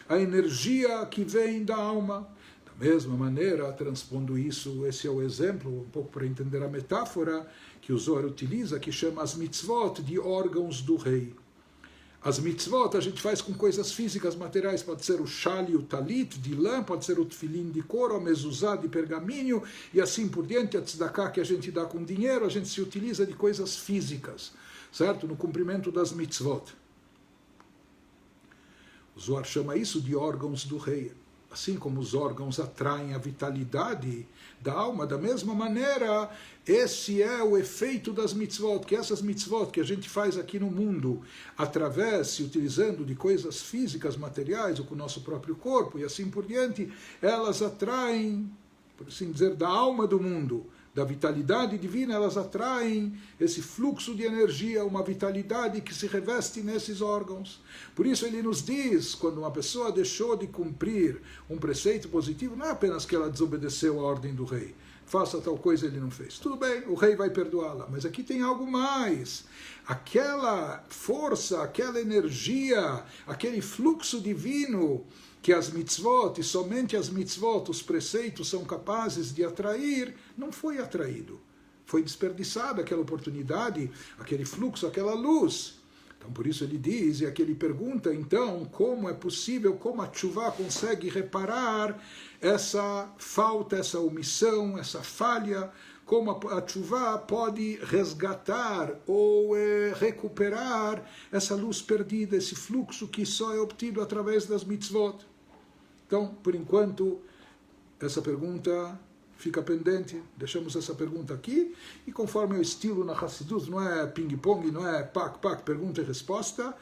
S1: a energia que vem da alma. Da mesma maneira, transpondo isso, esse é o exemplo, um pouco para entender a metáfora que o Zohar utiliza, que chama as mitzvot de órgãos do rei. As mitzvot a gente faz com coisas físicas, materiais, pode ser o chale, o talit de lã, pode ser o tefilim de couro, a mezuzá de pergaminho, e assim por diante, a tzedakah que a gente dá com dinheiro, a gente se utiliza de coisas físicas, certo? No cumprimento das mitzvot. O Zohar chama isso de órgãos do rei. Assim como os órgãos atraem a vitalidade da alma, da mesma maneira, esse é o efeito das mitzvot, que essas mitzvot que a gente faz aqui no mundo, através, se utilizando de coisas físicas, materiais, ou com o nosso próprio corpo, e assim por diante, elas atraem, por assim dizer, da alma do mundo, da vitalidade divina, elas atraem esse fluxo de energia, uma vitalidade que se reveste nesses órgãos. Por isso ele nos diz, quando uma pessoa deixou de cumprir um preceito positivo, não é apenas que ela desobedeceu a ordem do rei, faça tal coisa ele não fez. Tudo bem, o rei vai perdoá-la, mas aqui tem algo mais. Aquela força, aquela energia, aquele fluxo divino que as mitzvot, e somente as mitzvot, os preceitos são capazes de atrair, não foi atraído. Foi desperdiçada aquela oportunidade, aquele fluxo, aquela luz. Então, por isso ele diz, e aqui ele pergunta, então, como é possível, como a tshuva consegue reparar essa falta, essa omissão, essa falha, como a tshuva pode resgatar ou recuperar essa luz perdida, esse fluxo que só é obtido através das mitzvot. Então, por enquanto, essa pergunta fica pendente, deixamos essa pergunta aqui, e conforme o estilo na Hassidut, não é ping-pong, não é pac-pac, pergunta e resposta,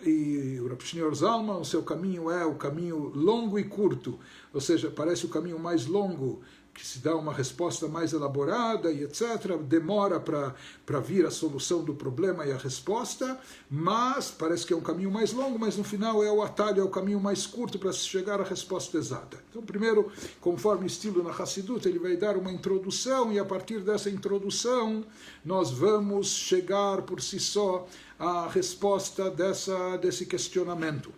S1: e o Rav Shneur Zalman, o seu caminho é o caminho longo e curto, ou seja, parece o caminho mais longo, que se dá uma resposta mais elaborada e etc., demora para vir a solução do problema e a resposta, mas parece que é um caminho mais longo, mas no final é o atalho, é o caminho mais curto para se chegar à resposta exata. Então, primeiro, conforme o estilo na Hassidut, ele vai dar uma introdução, e a partir dessa introdução, nós vamos chegar por si só à resposta desse questionamento.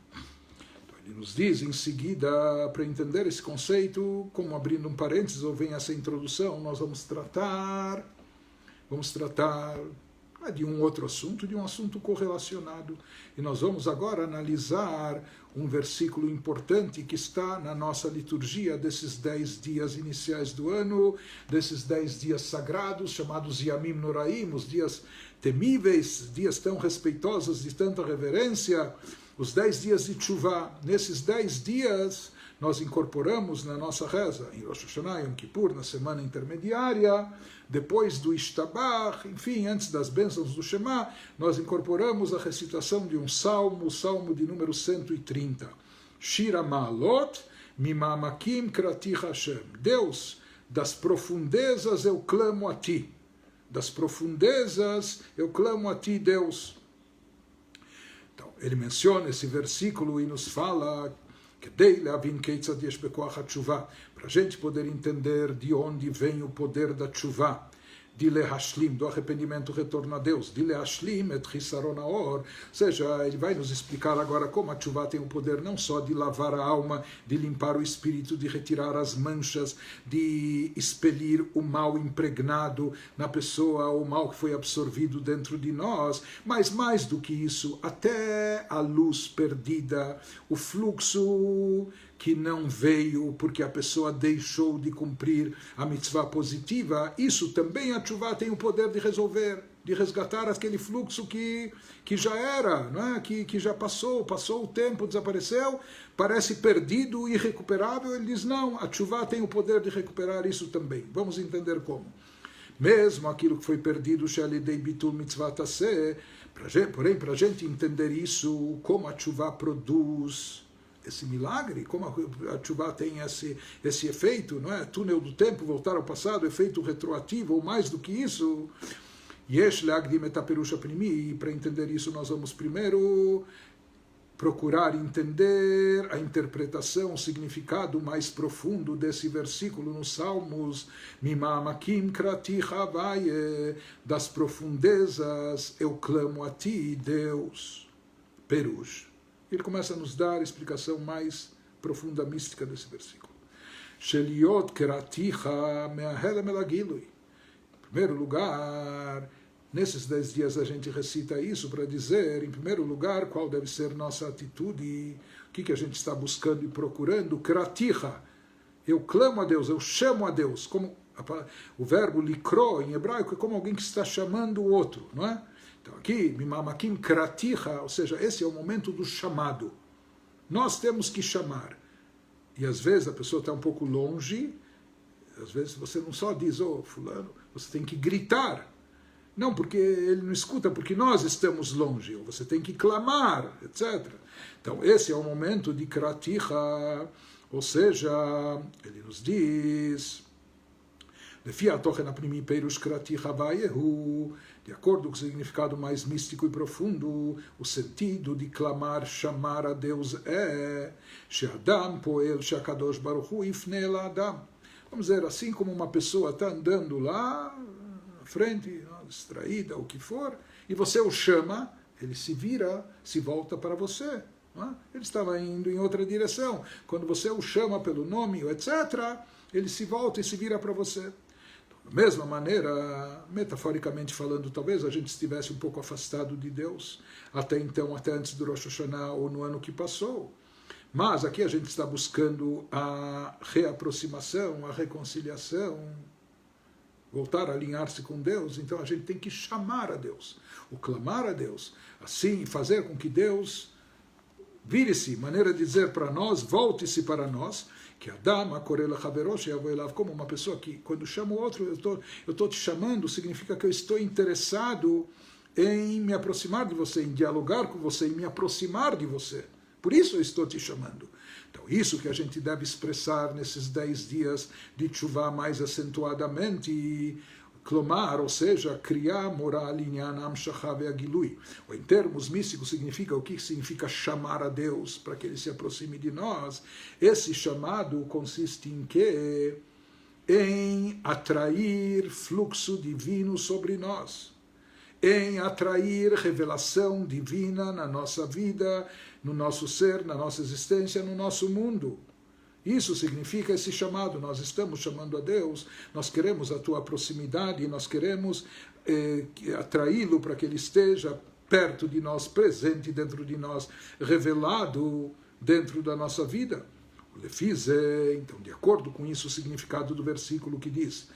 S1: Ele nos diz em seguida, para entender esse conceito, como abrindo um parênteses, ou vem essa introdução, nós vamos tratar de um outro assunto, de um assunto correlacionado. E nós vamos agora analisar um versículo importante que está na nossa liturgia desses 10 dias iniciais do ano, desses 10 dias sagrados, chamados Yamim Noraim, os dias temíveis, dias tão respeitosos, de tanta reverência, os 10 dias de Teshuvah. Nesses 10 dias, nós incorporamos na nossa reza, em Rosh Hashanah, Yom Kippur, na semana intermediária, depois do Ishtabach, enfim, antes das bênçãos do Shema, nós incorporamos a recitação de um salmo, o salmo de número 130. Shira Ma'alot, Mima'amakim Krati Hashem. Deus, das profundezas eu clamo a ti. Das profundezas eu clamo a ti, Deus. Então, ele menciona esse versículo e nos fala para a gente poder entender de onde vem o poder da tshuva, de lehashlim, do arrependimento, retorno a Deus, de lehashlim et chisaron haor, ou seja, ele vai nos explicar agora como a tshuva tem o poder não só de lavar a alma, de limpar o espírito, de retirar as manchas, de expelir o mal impregnado na pessoa, o mal que foi absorvido dentro de nós, mas mais do que isso, até a luz perdida, o fluxo que não veio porque a pessoa deixou de cumprir a mitzvah positiva, isso também a tshuva tem o poder de resolver, de resgatar aquele fluxo que já era, não é? que já passou o tempo, desapareceu, parece perdido, irrecuperável. Ele diz, não, a tshuva tem o poder de recuperar isso também. Vamos entender como. Mesmo aquilo que foi perdido, porém, para a gente entender isso, como a tshuva produz esse milagre, como a tshuva tem esse efeito, não é? Túnel do tempo, voltar ao passado, efeito retroativo, ou mais do que isso. Yesh leagdim et haperusha pnimi, e para entender isso nós vamos primeiro procurar entender a interpretação, o significado mais profundo desse versículo nos Salmos, Mima'amakim krati havaye, das profundezas eu clamo a ti, Deus. Perush. Ele começa a nos dar a explicação mais profunda, mística desse versículo. Sheliot keraticha me'ahelem el hagilui. Em primeiro lugar, nesses 10 dias a gente recita isso para dizer, em primeiro lugar, qual deve ser nossa atitude, o que a gente está buscando e procurando. Keraticha. Eu clamo a Deus, eu chamo a Deus. Como o verbo likro em hebraico é como alguém que está chamando o outro, não é? Então aqui, mimamakim kraticha, ou seja, esse é o momento do chamado. Nós temos que chamar. E às vezes a pessoa está um pouco longe, às vezes você não só diz, fulano, você tem que gritar. Não, porque ele não escuta, porque nós estamos longe. Ou você tem que clamar, etc. Então esse é o momento de kraticha, ou seja, ele nos diz... לפי התוכן הפנימי פירוש קראתי הוויה הוא, de acordo com o significado mais místico e profundo, o sentido de clamar, chamar a Deus é שאדם פועל שהקדוש ברוך הוא יפנה אל האדם. Vamos dizer, assim como uma pessoa está andando lá na frente, distraída, o que for, e você o chama, ele se vira, se volta para você. Ele estava indo em outra direção. Quando você o chama pelo nome, etc., ele se volta e se vira para você. Da mesma maneira, metaforicamente falando, talvez a gente estivesse um pouco afastado de Deus, até então, até antes do Rosh Hashanah ou no ano que passou. Mas aqui a gente está buscando a reaproximação, a reconciliação, voltar a alinhar-se com Deus. Então a gente tem que chamar a Deus, ou clamar a Deus, assim fazer com que Deus vire-se, maneira de dizer para nós, volte-se para nós, que Adam, como uma pessoa que, quando chama o outro, eu estou te chamando, significa que eu estou interessado em me aproximar de você, em dialogar com você, em me aproximar de você. Por isso eu estou te chamando. Então, isso que a gente deve expressar nesses 10 dias de Teshuvah mais acentuadamente, clamar, ou seja, criar, morar, alinhar, amshachá ve'agilui. Ou em termos místicos, significa o que significa chamar a Deus para que Ele se aproxime de nós. Esse chamado consiste em quê? Em atrair fluxo divino sobre nós. Em atrair revelação divina na nossa vida, no nosso ser, na nossa existência, no nosso mundo. Isso significa esse chamado. Nós estamos chamando a Deus, nós queremos a tua proximidade, nós queremos atraí-lo para que ele esteja perto de nós, presente dentro de nós, revelado dentro da nossa vida. Então, de acordo com isso, o significado do versículo que diz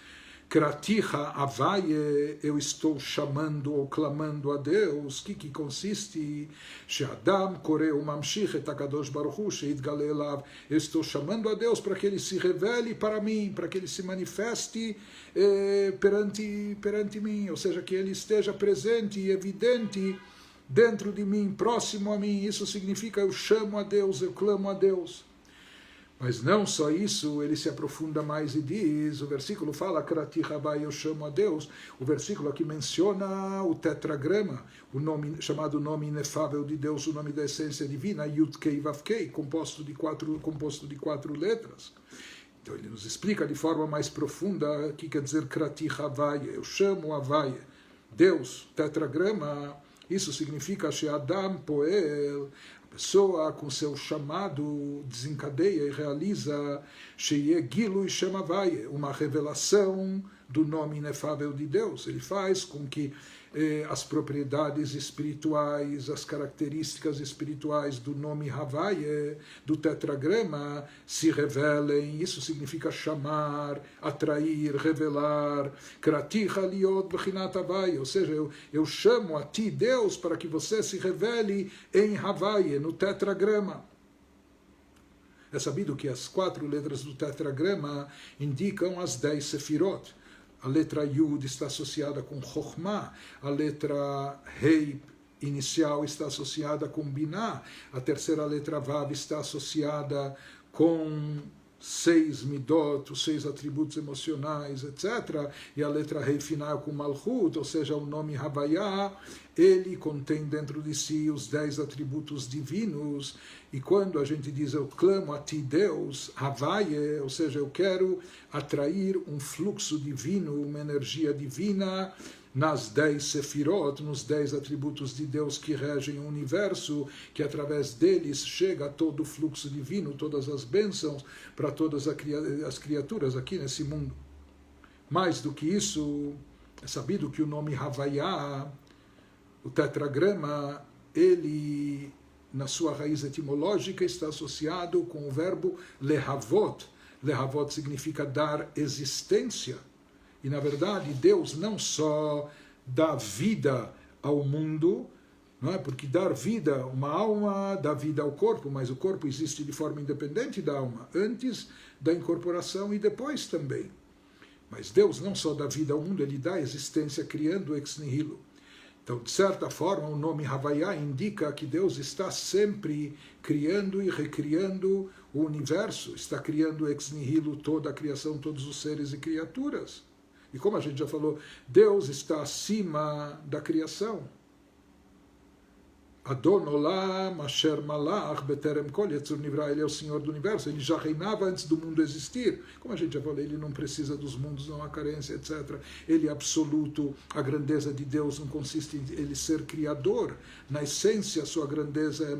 S1: Kraticha Avaye, eu estou chamando ou clamando a Deus, que consiste? She'adam koreu mamshich et HaKadosh Baruch Hu she'itgale elav. Eu estou chamando a Deus para que Ele se revele para mim, para que Ele se manifeste perante mim, ou seja, que Ele esteja presente e evidente dentro de mim, próximo a mim. Isso significa eu chamo a Deus, eu clamo a Deus. Mas não só isso, ele se aprofunda mais e diz, o versículo fala, Krati Rabai, eu chamo a Deus. O versículo aqui menciona o tetragrama, o nome, chamado nome inefável de Deus, o nome da essência divina, Yud Kei Vav Kei, composto de quatro letras. Então ele nos explica de forma mais profunda o que quer dizer Krati Rabai, eu chamo Havai, Deus, tetragrama. Isso significa She'adam Poel, a pessoa com seu chamado desencadeia e realiza Sheye Gilu e Shem Havai, uma revelação do nome inefável de Deus. Ele faz com que as propriedades espirituais, as características espirituais do nome Havai, do tetragrama, se revelem. Isso significa chamar, atrair, revelar. Kraticha liot b'chinat Havai, ou seja, eu chamo a ti, Deus, para que você se revele em Havai, no tetragrama. É sabido que as 4 letras do tetragrama indicam as 10 sefirot. A letra Yud está associada com Chokhmah, a letra Rei inicial está associada com Binah, a terceira letra Vav está associada com 6 midot, os 6 atributos emocionais, etc. E a letra Rei final com Malchut, ou seja, o nome Havaiah, ele contém dentro de si os 10 atributos divinos. E quando a gente diz, eu clamo a ti, Deus, Havaiah, ou seja, eu quero atrair um fluxo divino, uma energia divina nas 10 sefirot, nos 10 atributos de Deus que regem o universo, que através deles chega todo o fluxo divino, todas as bênçãos para todas as criaturas aqui nesse mundo. Mais do que isso, é sabido que o nome Havaiá, o tetragrama, ele, na sua raiz etimológica, está associado com o verbo lehavot. Lehavot significa dar existência. E, na verdade, Deus não só dá vida ao mundo, não é? Porque dar vida, uma alma dá vida ao corpo, mas o corpo existe de forma independente da alma, antes da incorporação e depois também. Mas Deus não só dá vida ao mundo, ele dá existência criando ex nihilo. Então, de certa forma, o nome Havaiá indica que Deus está sempre criando e recriando o universo, está criando ex nihilo toda a criação, todos os seres e criaturas. E como a gente já falou, Deus está acima da criação. Adon Olam Asher Malach Beterem Kol Yetzur Nivra, ele é o Senhor do universo, ele já reinava antes do mundo existir. Como a gente já falou, ele não precisa dos mundos, não há carência, etc. Ele é absoluto, a grandeza de Deus não consiste em ele ser criador. Na essência, a sua grandeza é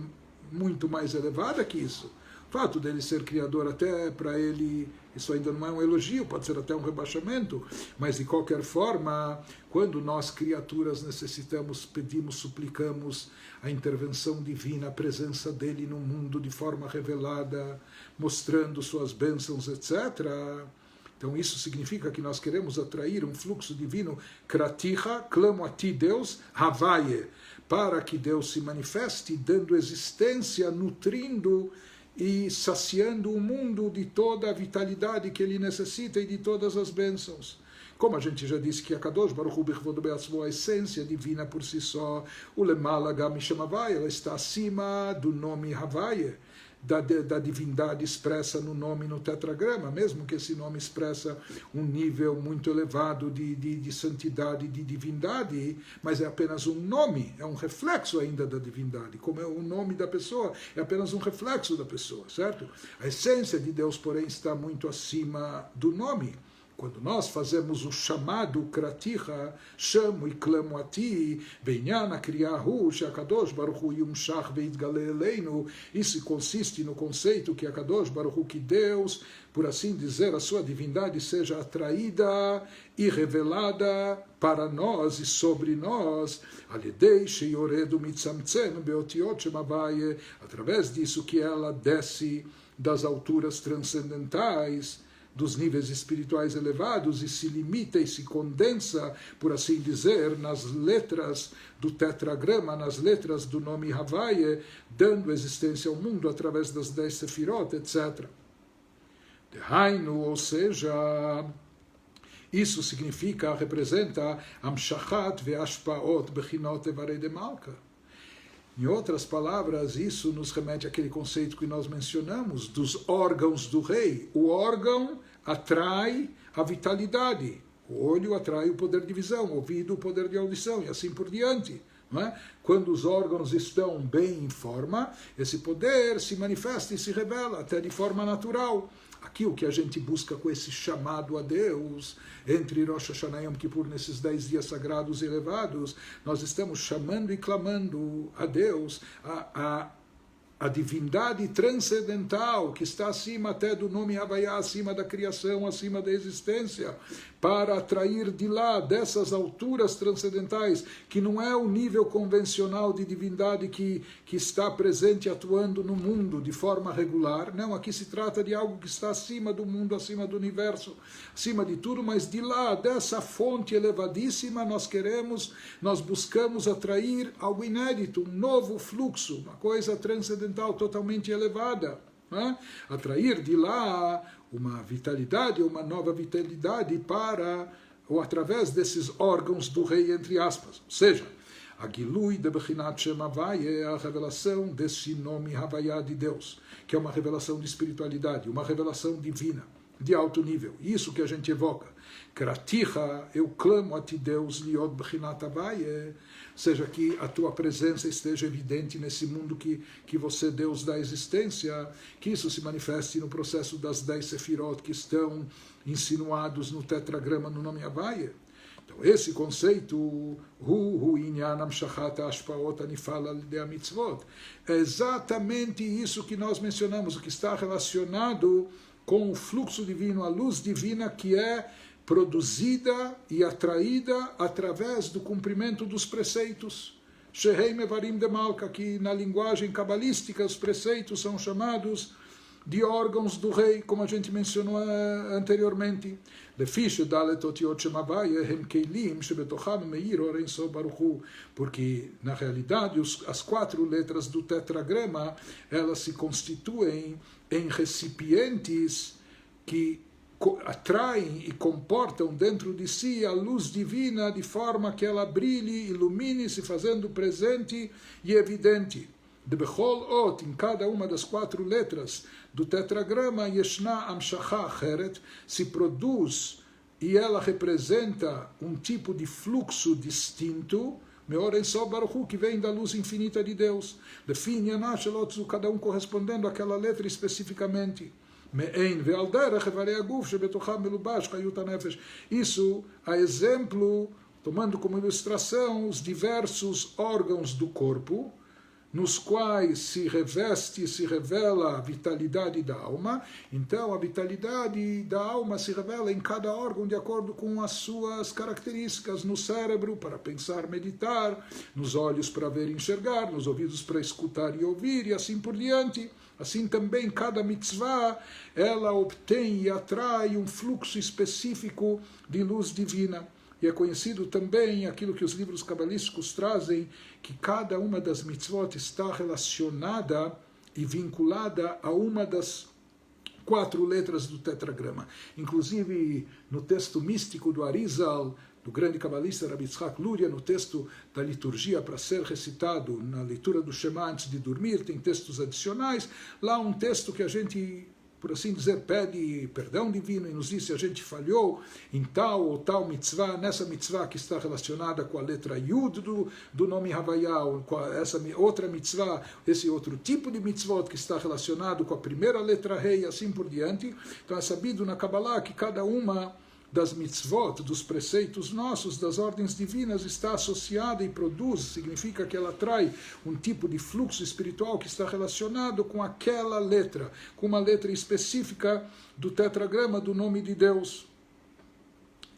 S1: muito mais elevada que isso. O fato dele ser criador, até para ele, isso ainda não é um elogio, pode ser até um rebaixamento, mas de qualquer forma, quando nós criaturas necessitamos, pedimos, suplicamos a intervenção divina, a presença dele no mundo de forma revelada, mostrando suas bênçãos, etc., então isso significa que nós queremos atrair um fluxo divino, kratiha, clamo a ti Deus, havaye, para que Deus se manifeste, dando existência, nutrindo e saciando o mundo de toda a vitalidade que ele necessita e de todas as bênçãos. Como a gente já disse que a Kadosh Baruch Hu Bechvod Be'atzmo, a essência divina por si só, o Lemala Gam Mishem Havai, ela está acima do nome Havai, da divindade expressa no nome no tetragrama, mesmo que esse nome expressa um nível muito elevado de santidade, de divindade, mas é apenas um nome, é um reflexo ainda da divindade, como é o nome da pessoa, é apenas um reflexo da pessoa, certo? A essência de Deus, porém, está muito acima do nome. Quando nós fazemos o chamado kratiha, chamo e clamo a ti, benyan kriyahu, she'akadosh baruch hu yumshach veitgale eleinu, isso consiste no conceito que Akadosh Baruch Hu, que Deus, por assim dizer, a sua divindade seja atraída e revelada para nós e sobre nós, alidei sheyoredu mitzamtzem beotiot shemavaye, através disso que ela desce das alturas transcendentais, dos níveis espirituais elevados, e se limita e se condensa, por assim dizer, nas letras do tetragrama, nas letras do nome Havai, dando existência ao mundo através das 10 sefirot, etc. Dehainu, ou seja, isso significa, representa Amshachat ve'ashpaot bechinot evarei de Malka. Em outras palavras, isso nos remete àquele conceito que nós mencionamos, dos órgãos do rei. O órgão atrai a vitalidade, o olho atrai o poder de visão, o ouvido o poder de audição, e assim por diante. Não é? Quando os órgãos estão bem em forma, esse poder se manifesta e se revela, até de forma natural. Aqui o que a gente busca com esse chamado a Deus, entre Rosh Hashanah e Yom Kippur, nesses 10 dias sagrados e elevados, nós estamos chamando e clamando a Deus, a divindade transcendental, que está acima até do nome Havaiá, acima da criação, acima da existência, para atrair de lá, dessas alturas transcendentais, que não é o nível convencional de divindade que está presente, atuando no mundo de forma regular. Não, aqui se trata de algo que está acima do mundo, acima do universo, acima de tudo, mas de lá, dessa fonte elevadíssima, nós buscamos atrair algo inédito, um novo fluxo, uma coisa transcendental totalmente elevada. Né? Atrair de lá uma vitalidade, uma nova vitalidade para, ou através desses órgãos do rei, entre aspas. Ou seja, a Gilui de Bechinat Shem Havai é a revelação desse nome Havaiá de Deus, que é uma revelação de espiritualidade, uma revelação divina, de alto nível. Isso que a gente evoca. Kratiha, eu clamo a ti, Deus, Liot Bechinat Havai, seja que a tua presença esteja evidente nesse mundo que você, Deus, dá existência, que isso se manifeste no processo das 10 sefirot que estão insinuados no tetragrama no nome Havai. Então, esse conceito, é exatamente isso que nós mencionamos, o que está relacionado com o fluxo divino, a luz divina que é produzida e atraída através do cumprimento dos preceitos. Shehei Mevarim de Malka, que na linguagem cabalística os preceitos são chamados de órgãos do rei, como a gente mencionou anteriormente. Porque, na realidade, as 4 letras do tetragrama, elas se constituem em recipientes que atraem e comportam dentro de si a luz divina de forma que ela brilhe, ilumine, se fazendo presente e evidente. De Bechol Ot, em cada uma das 4 letras do tetragrama, Yeshna Amshacha Acheret, se produz e ela representa um tipo de fluxo distinto, Meor Ein Sof Baruch Hu, que vem da luz infinita de Deus. De Fin Yanash Elotzu, cada um correspondendo àquela letra especificamente. Isso a exemplo, tomando como ilustração os diversos órgãos do corpo, nos quais se reveste, se revela a vitalidade da alma. Então, a vitalidade da alma se revela em cada órgão de acordo com as suas características. No cérebro, para pensar, meditar, nos olhos para ver e enxergar, nos ouvidos para escutar e ouvir, e assim por diante. Assim também, cada mitzvah, ela obtém e atrai um fluxo específico de luz divina. E é conhecido também aquilo que os livros cabalísticos trazem, que cada uma das mitzvot está relacionada e vinculada a uma das 4 letras do tetragrama. Inclusive, no texto místico do Arizal, do grande cabalista Rabbi Yitzhak Luria, no texto da liturgia para ser recitado na leitura do Shema antes de dormir, tem textos adicionais. Lá um texto que a gente, por assim dizer, pede perdão divino e nos diz se a gente falhou em tal ou tal mitzvah, nessa mitzvah que está relacionada com a letra Yud do nome Havaiá, ou com essa outra mitzvah, esse outro tipo de mitzvot que está relacionado com a primeira letra Rei, e assim por diante. Então é sabido na Kabbalah que cada uma das mitzvot, dos preceitos nossos, das ordens divinas, está associada e produz, significa que ela atrai um tipo de fluxo espiritual que está relacionado com aquela letra, com uma letra específica do tetragrama do nome de Deus.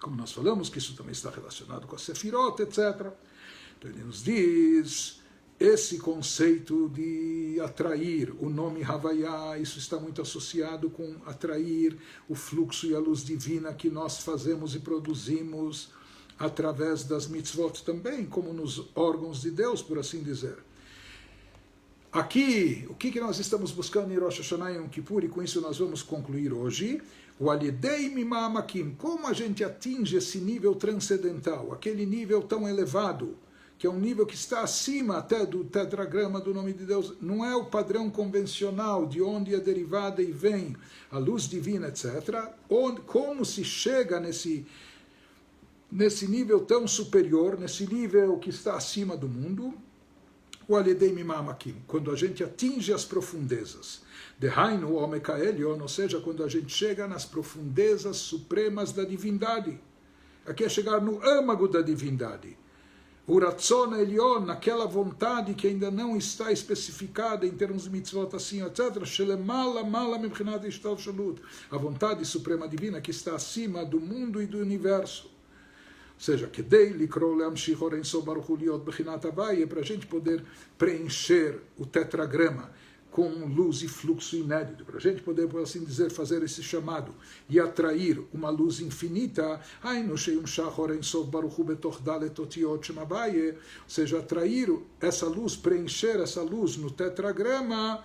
S1: Como nós falamos, que isso também está relacionado com a Sefirot, etc. Então ele nos diz, esse conceito de atrair o nome Havaiá, isso está muito associado com atrair o fluxo e a luz divina que nós fazemos e produzimos através das mitzvot também, como nos órgãos de Deus, por assim dizer. Aqui, o que nós estamos buscando em Rosh Hashanah e Yom Kippur, e com isso nós vamos concluir hoje, o Alidei Mimamakim, como a gente atinge esse nível transcendental, aquele nível tão elevado, que é um nível que está acima até do tetragrama do nome de Deus, não é o padrão convencional de onde é derivada e vem a luz divina, etc. Como se chega nesse nível tão superior, nesse nível que está acima do mundo, o Alidei Mimamakim, quando a gente atinge as profundezas. Dehainu Omeka Elion, ou seja, quando a gente chega nas profundezas supremas da divindade. Aqui é chegar no âmago da divindade. O Ratzon Elion, naquela vontade que ainda não está especificada em termos de mitzvot assim, etc. Shelemala mala mibchinat ishtal shalut. A vontade suprema divina que está acima do mundo e do universo. Ou seja, que para a gente poder preencher o tetragrama com luz e fluxo inédito, para a gente poder, por assim dizer, fazer esse chamado e atrair uma luz infinita, ou seja, atrair essa luz, preencher essa luz no tetragrama,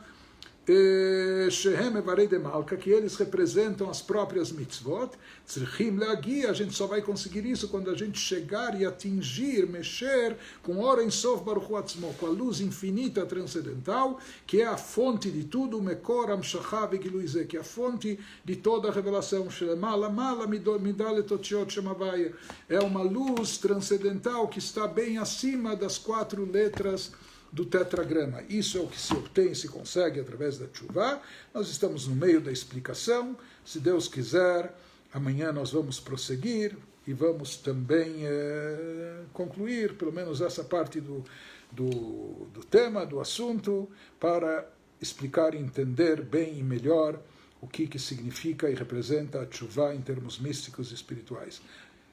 S1: que eles representam as próprias mitzvot. A gente só vai conseguir isso quando a gente chegar e atingir, mexer com Or Ein Sof Baruch Hu Atzmo, com a luz infinita transcendental, que é a fonte de tudo, Mekor Amshacha Vegilui Zeh, que é a fonte de toda a revelação. É uma luz transcendental que está bem acima das 4 letras do tetragrama. Isso é o que se obtém, se consegue através da Teshuvah. Nós estamos no meio da explicação. Se Deus quiser, amanhã nós vamos prosseguir e vamos também concluir, pelo menos essa parte do tema, do assunto, para explicar e entender bem e melhor o que significa e representa a Teshuvah em termos místicos e espirituais.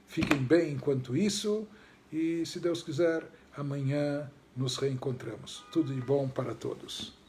S1: Fiquem bem enquanto isso, e se Deus quiser, amanhã nos reencontramos. Tudo de bom para todos.